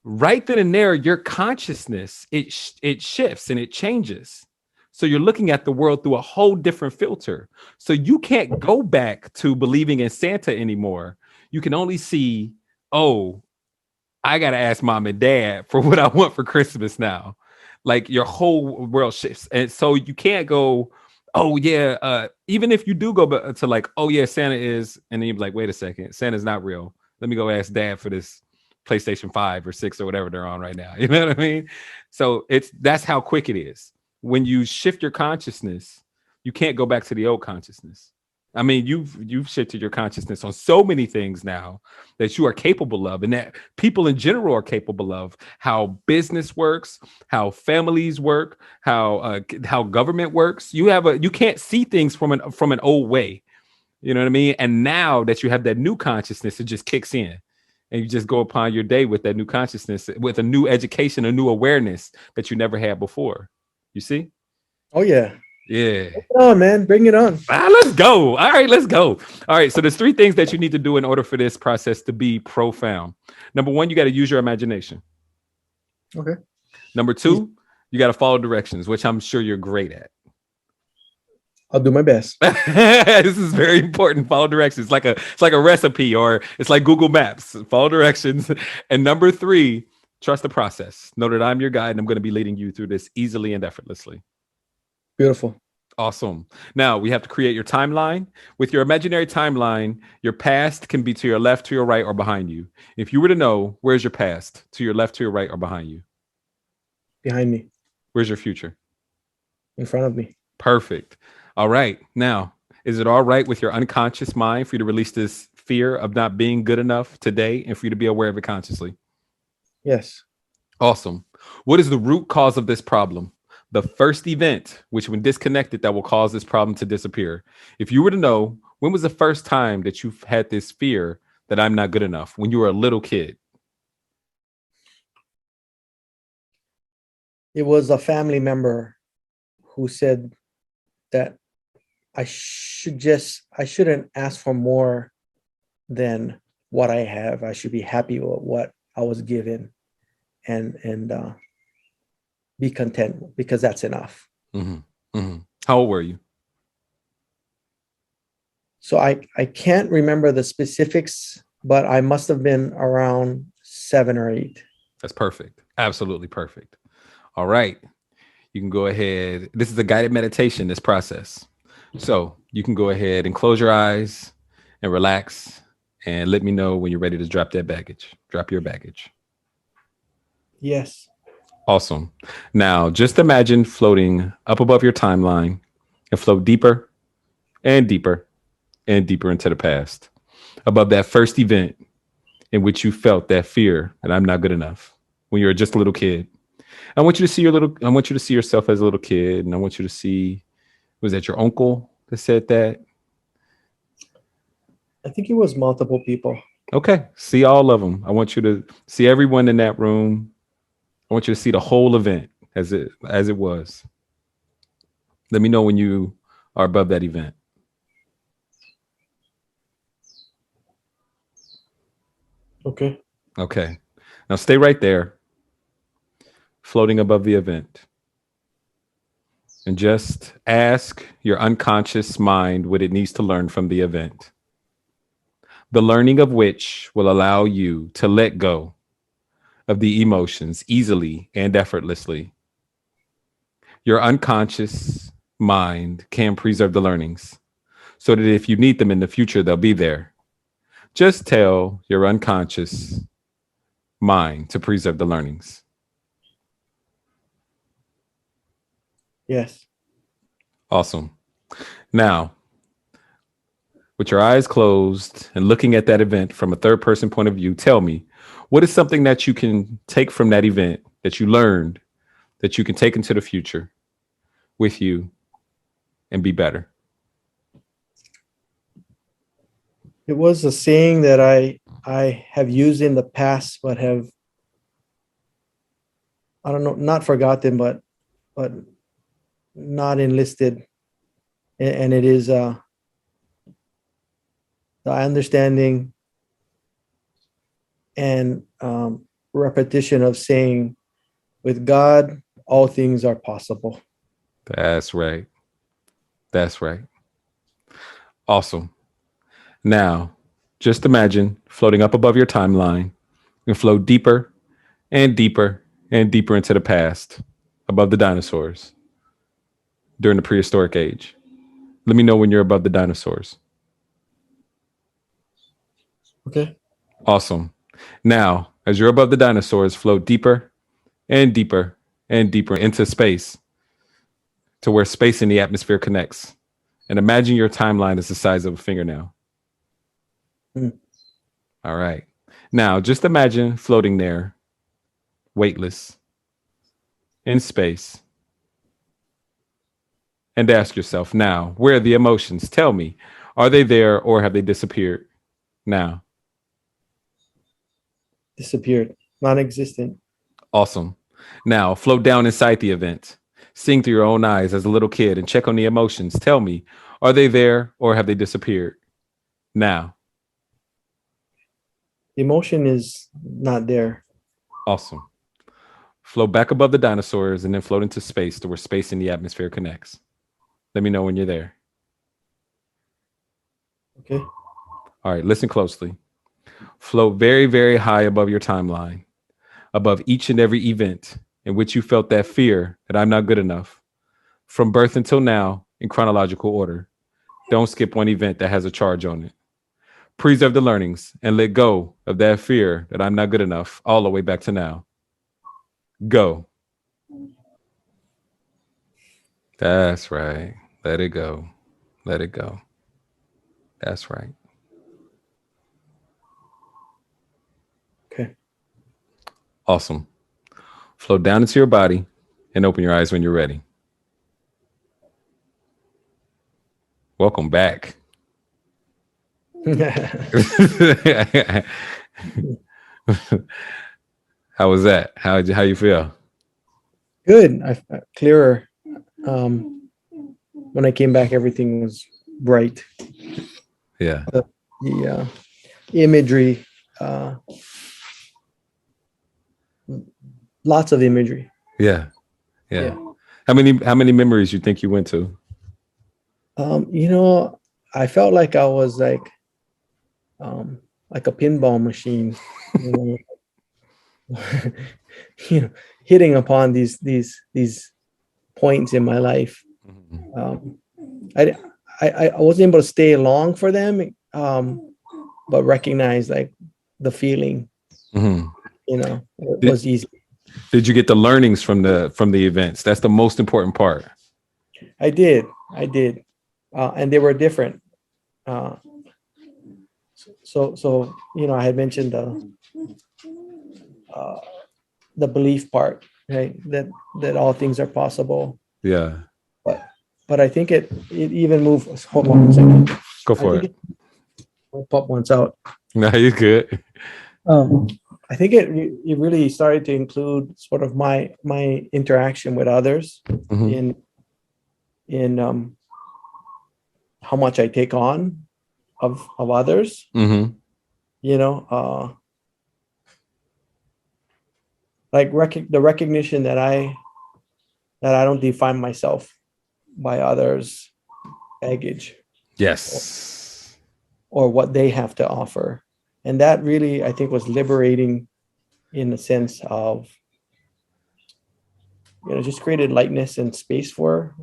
Right then and there, your consciousness, it shifts and it changes. So you're looking at the world through a whole different filter. So you can't go back to believing in Santa anymore. You can only see, I got to ask mom and dad for what I want for Christmas now. Like, your whole world shifts. And so you can't go, even if you do go to like, Santa is, and then you're like, wait a second, Santa's not real. Let me go ask dad for this PlayStation 5 or 6 or whatever they're on right now. You know what I mean? So that's how quick it is. When you shift your consciousness, you can't go back to the old consciousness. I mean, you've shifted your consciousness on so many things now that you are capable of, and that people in general are capable of. How business works, how families work, how government works. You can't see things from an old way. You know what I mean? And now that you have that new consciousness, it just kicks in. And you just go upon your day with that new consciousness, with a new education, a new awareness that you never had before. You see? Oh, yeah. Yeah. Oh, man, bring it on. Let's go. All right, let's go. All right. So there's 3 things that you need to do in order for this process to be profound. Number 1, you got to use your imagination. Okay. Number 2, you got to follow directions, which I'm sure you're great at. I'll do my best. This is very important. Follow directions. It's like a recipe, or it's like Google Maps. Follow directions. And number 3, trust the process. Know that I'm your guide, and I'm going to be leading you through this easily and effortlessly. Beautiful. Awesome. Now we have to create your timeline. With your imaginary timeline, your past can be to your left, to your right, or behind you. If you were to know, where's your past? To your left, to your right, or behind you? Behind me. Where's your future? In front of me. Perfect. All right. Now, is it all right with your unconscious mind for you to release this fear of not being good enough today and for you to be aware of it consciously? Yes. Awesome. What is the root cause of this problem? The first event, which when disconnected, that will cause this problem to disappear. If you were to know, when was the first time that you've had this fear that I'm not good enough? When you were a little kid? It was a family member who said that I shouldn't ask for more than what I have. I should be happy with what I was given and be content, because that's enough. Mm-hmm. Mm-hmm. How old were you? So I can't remember the specifics, but I must have been around 7 or 8. That's perfect. Absolutely perfect. All right. you can go ahead. This is a guided meditation, this process. So you can go ahead and close your eyes and relax and let me know when you're ready to drop that baggage. Drop your baggage. Yes. Awesome. Now, just imagine floating up above your timeline and float deeper and deeper and deeper into the past, above that first event in which you felt that fear that I'm not good enough when you were just a little kid. I want you to see I want you to see yourself as a little kid, and I want you to see, was that your uncle that said that? I think it was multiple people. Okay. See all of them. I want you to see everyone in that room. I want you to see the whole event as it was. Let me know when you are above that event. Okay. Okay. Now stay right there, floating above the event. And just ask your unconscious mind what it needs to learn from the event. The learning of which will allow you to let go of the emotions easily and effortlessly. Your unconscious mind can preserve the learnings so that if you need them in the future, they'll be there. Just tell your unconscious mind to preserve the learnings. Yes. Awesome. Now, with your eyes closed and looking at that event from a third person point of view, tell me, what is something that you can take from that event that you learned that you can take into the future with you and be better? It was a saying that I have used in the past, but have, I don't know, not forgotten, but not enlisted. And it is the understanding and repetition of saying, with God, all things are possible. That's right. That's right. Awesome. Now, just imagine floating up above your timeline and float deeper and deeper and deeper into the past, above the dinosaurs during the prehistoric age. Let me know when you're above the dinosaurs. Okay. Awesome. Now, as you're above the dinosaurs, float deeper and deeper and deeper into space to where space and the atmosphere connects. And imagine your timeline is the size of a fingernail. Mm. All right. Now, just imagine floating there, weightless, in space. And ask yourself now, where are the emotions? Tell me, are they there or have they disappeared now? Disappeared. Non-existent. Awesome. Now, float down inside the event. Seeing through your own eyes as a little kid and check on the emotions. Tell me, are they there or have they disappeared now? The emotion is not there. Awesome. Float back above the dinosaurs and then float into space to where space and the atmosphere connects. Let me know when you're there. Okay. All right, listen closely. Float very, very high above your timeline, above each and every event in which you felt that fear that I'm not good enough, from birth until now in chronological order. Don't skip one event that has a charge on it. Preserve the learnings and let go of that fear that I'm not good enough all the way back to now. Go. That's right. Let it go. Let it go. That's right. Okay. Awesome. Float down into your body and open your eyes when you're ready. Welcome back. How was that? How you feel? Good. Clearer. When I came back, everything was bright. Yeah. The imagery, lots of imagery. Yeah. Yeah. How many memories you think you went to? I felt like I was like a pinball machine, you know, hitting upon these points in my life. Mhm. I wasn't able to stay long for them, but recognize like the feeling, Mhm. it Did, was easy. did you get the learnings from the events? That's the most important part. I did, and they were different. Uh, so I had mentioned uh, the belief part, right? That all things are possible, Yeah. but I think it even moved. Hold on a second. Go I for think it. I'll pop once out. No, you're good. Um, I think it really started to include sort of my interaction with others Mhm. in how much I take on of others. Mhm. You know, like the recognition that I don't define myself by others' baggage Yes. or what they have to offer, and that really I think was liberating in the sense of just created lightness and space for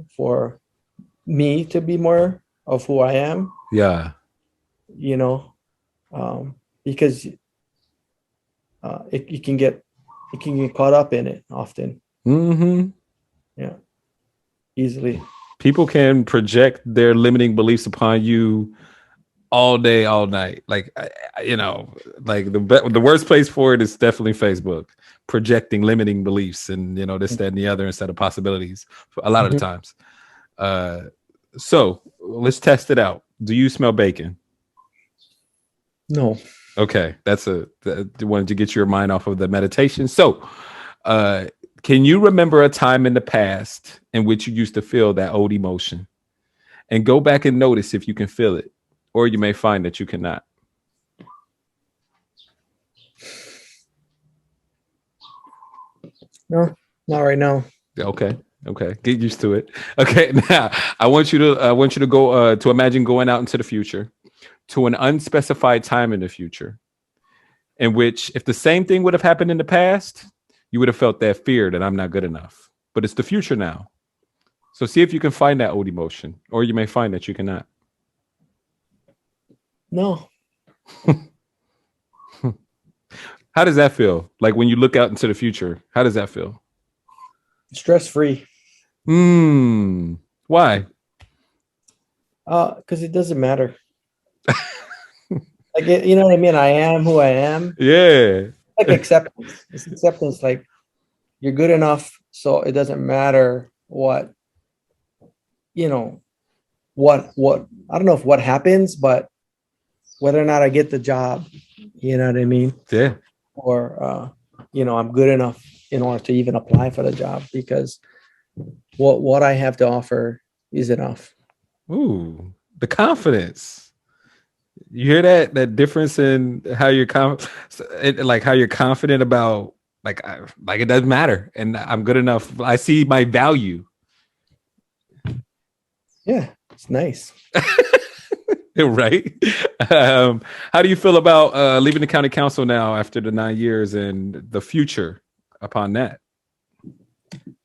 me to be more of who I am, Yeah. you know, because it can get caught up in it often, Mhm. yeah, easily. People can project their limiting beliefs upon you all day, all night. Like, like the worst place for it is definitely Facebook, projecting limiting beliefs and this, that, and the other instead of possibilities. A lot of the Mhm. times. Uh, so let's test it out. Do you smell bacon? No, Okay, wanted to get your mind off of the meditation. So, uh, can you remember a time in the past in which you used to feel that old emotion? And go back and notice if you can feel it, or you may find that you cannot. no, not right now. Okay. Okay. Get used to it. Okay. Now I want you to go to imagine going out into the future to an unspecified time in the future in which if the same thing would have happened in the past, you would have felt that fear that I'm not good enough. But it's the future now. So see if you can find that old emotion, or you may find that you cannot. No, How does that feel? Like when you look out into the future, how does that feel? stress free. Why? Because it doesn't matter. Like you know what I mean. I am who I am. Yeah. Like acceptance. It's acceptance. Like you're good enough, so it doesn't matter you know what I don't know if what happens, but whether or not I get the job, you know what I mean, Yeah. or I'm good enough in order to even apply for the job because what I have to offer is enough. Ooh, the confidence. You hear that difference in how you're like how you're confident about like it doesn't matter and I'm good enough. I see my value. Yeah, it's nice. Right? How do you feel about leaving the county council now after the 9 years and the future upon that?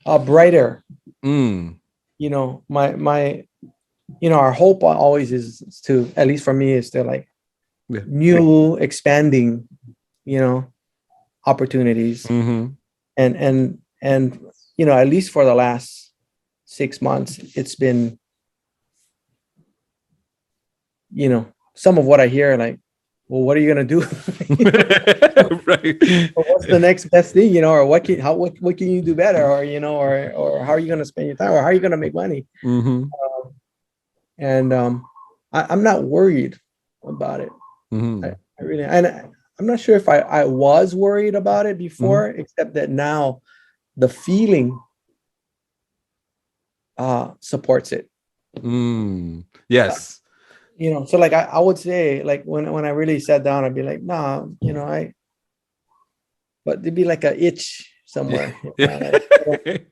Brighter. Mm. My our hope always is to, at least for me, is to like Yeah. new expanding, you know, opportunities, Mm-hmm. and at least for the last 6 months, it's been, some of what I hear, like, well, what are you gonna do? Right. Or what's the next best thing, or what can you do better, or or how are you gonna spend your time, or how are you gonna make money? Mm-hmm. And I'm not worried about it. Mm-hmm. I really, and I'm not sure if I was worried about it Mm-hmm. before, except that now the feeling supports it. Yes. So like I would say, like when I really sat down, I'd be like, nah, but there'd be like a itch somewhere, Yeah. like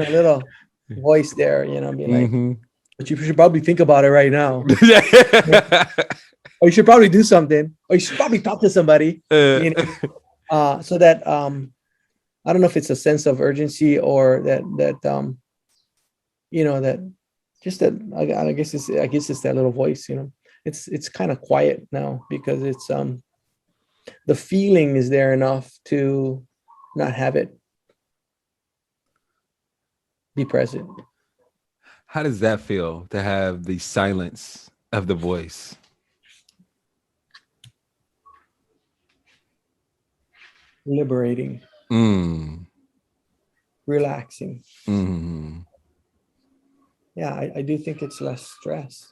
a little voice there, be like, Mm-hmm. but you should probably think about it right now. Yeah. Or you should probably do something, or you should probably talk to somebody, Uh, so that I don't know if it's a sense of urgency or that that just that I guess it's that little voice, it's kind of quiet now because it's the feeling is there enough to not have it be present. How does that feel to have the silence of the voice? Liberating, Mm. relaxing. Mm. Yeah, I do think it's less stress.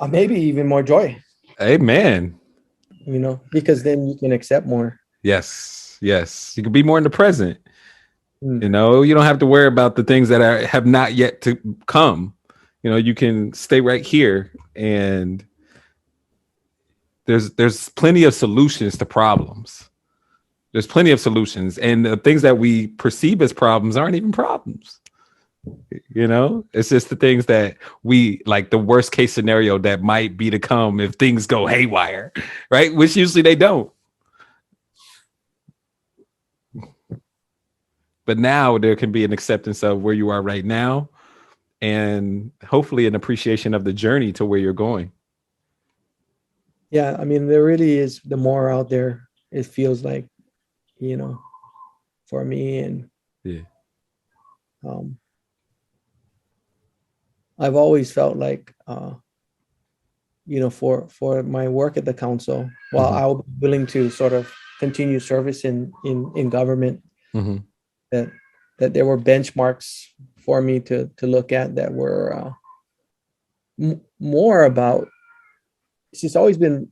Maybe even more joy, Amen. because then you can accept more. Yes. Yes. You can be more in the present. Mm. You don't have to worry about the things that have not yet to come. You can stay right here, and there's plenty of solutions to problems. There's plenty of solutions, and the things that we perceive as problems aren't even problems. It's just the things that we like, the worst case scenario that might be to come if things go haywire, right? Which usually they don't. But now there can be an acceptance of where you are right now, and hopefully an appreciation of the journey to where you're going. Yeah, I mean, there really is, the more out there, it feels like, for me. And Yeah. um, I've always felt like, for my work at the council, while Mm-hmm. I'll be willing to sort of continue service in government, Mm-hmm. that there were benchmarks for me to look at that were more about. It's just always been.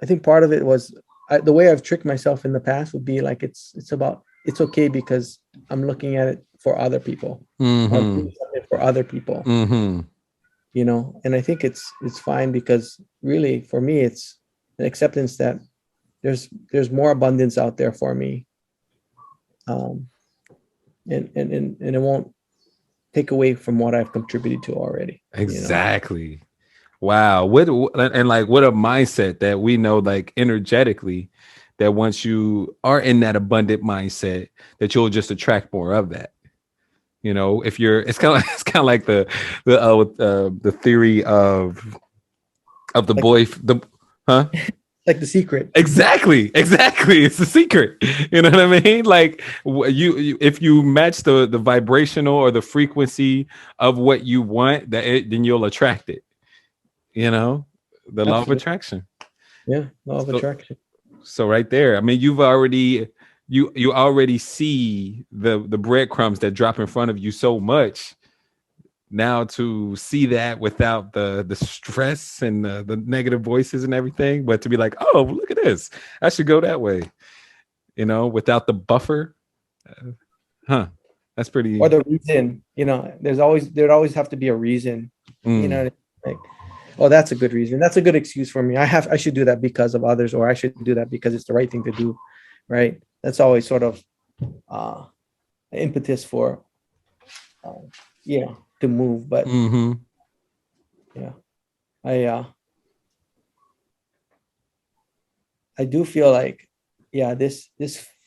I think part of it was the way I've tricked myself in the past would be like it's about, it's okay because I'm looking at it for other people, or I'm Mm-hmm. doing something for other people, Mm-hmm. and I think it's fine because really for me it's an acceptance that there's more abundance out there for me, um, and it won't take away from what I've contributed to already. Exactly. Wow. What and like what a mindset that we know, like energetically, that once you are in that abundant mindset, that you'll just attract more of that. If you're, it's kind of it's kind of like the theory of the Like boy, the huh? like The Secret. Exactly. It's the secret. You know what I mean? Like you if you match the vibrational or the frequency of what you want, then you'll attract it. The law of Absolutely. attraction. Yeah, law of So, attraction. so right there, I mean, you already see the breadcrumbs that drop in front of you so much. Now to see that without the stress and the negative voices and everything, but to be like, oh, look at this, I should go that way, without the buffer. Huh. That's Or pretty. the reason, there'd always have to be a reason, Mm, like, oh, that's a good reason. That's a good excuse for me. I should do that because of others, or I should do that because it's the right thing to do. Right. That's always sort of impetus for, uh, to move. But mm-hmm. yeah, I, uh, I do feel like, yeah, this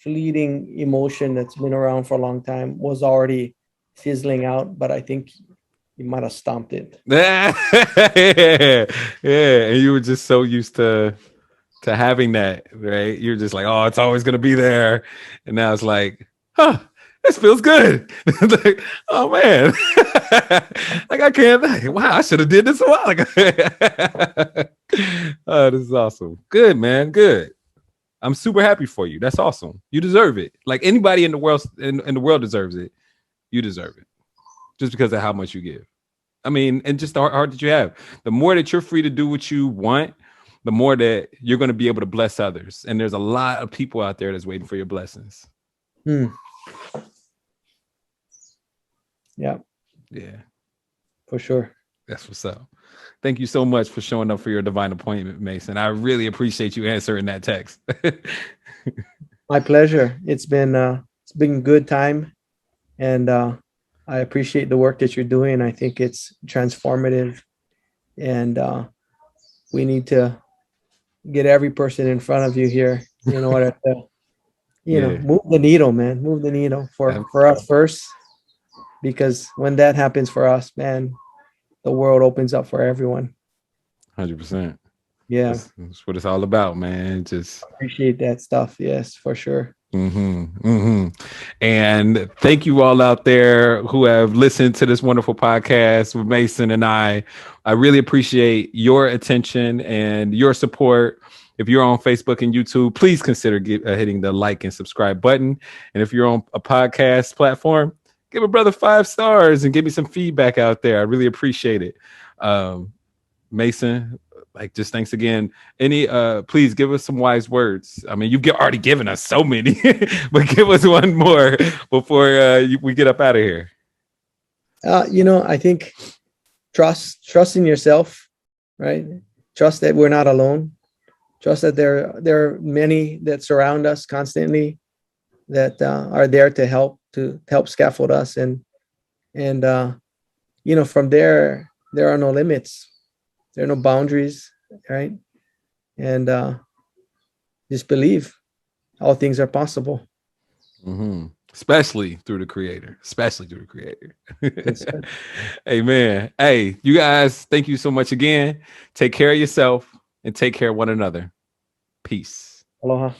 fleeting emotion that's been around for a long time was already fizzling out, but I think you might have stomped it. Yeah. Yeah. And you were just so used to having that, right? You're just like, oh, it's always gonna be there. And now it's like, huh, this feels good. Like, oh man. Like I can't, wow, I should have did this a while ago. Oh, this is awesome. Good, man. Good. I'm super happy for you. That's awesome. You deserve it. Like anybody in the world deserves it. You deserve it. Just because of how much you give. I mean, and just the heart that you have. The more that you're free to do what you want, the more that you're going to be able to bless others. And there's a lot of people out there that's waiting for your blessings. Hmm. Yeah, Yeah, for sure. that's what's up. Thank you so much for showing up for your divine appointment, Mason. I really appreciate you answering that text. My pleasure. It's been good time, and I appreciate the work that you're doing. I think it's transformative, and we need to get every person in front of you here in order to, Yeah. move the needle, man. Move the needle for us first, because when that happens for us, man, the world opens up for everyone. 100%. Yeah, That's what it's all about, man. Just appreciate that stuff. Yes, for sure. And thank you all out there who have listened to this wonderful podcast with Mason and I. I really appreciate your attention and your support. If you're on Facebook and YouTube, please consider hitting the like and subscribe button. And if you're on a podcast platform, give a brother 5 stars and give me some feedback out there. I really appreciate it. Mason, like, just thanks again. Any please give us some wise words. I mean, you've already given us so many, but give us one more before we get up out of here. I think trust in yourself, right? Trust that we're not alone. Trust that there are many that surround us constantly, that are there to help scaffold us, and from there are no limits, there are no boundaries, right? And just believe all things are possible. Especially through the creator. Amen. Hey, you guys, thank you so much again. Take care of yourself and take care of one another. Peace. Aloha.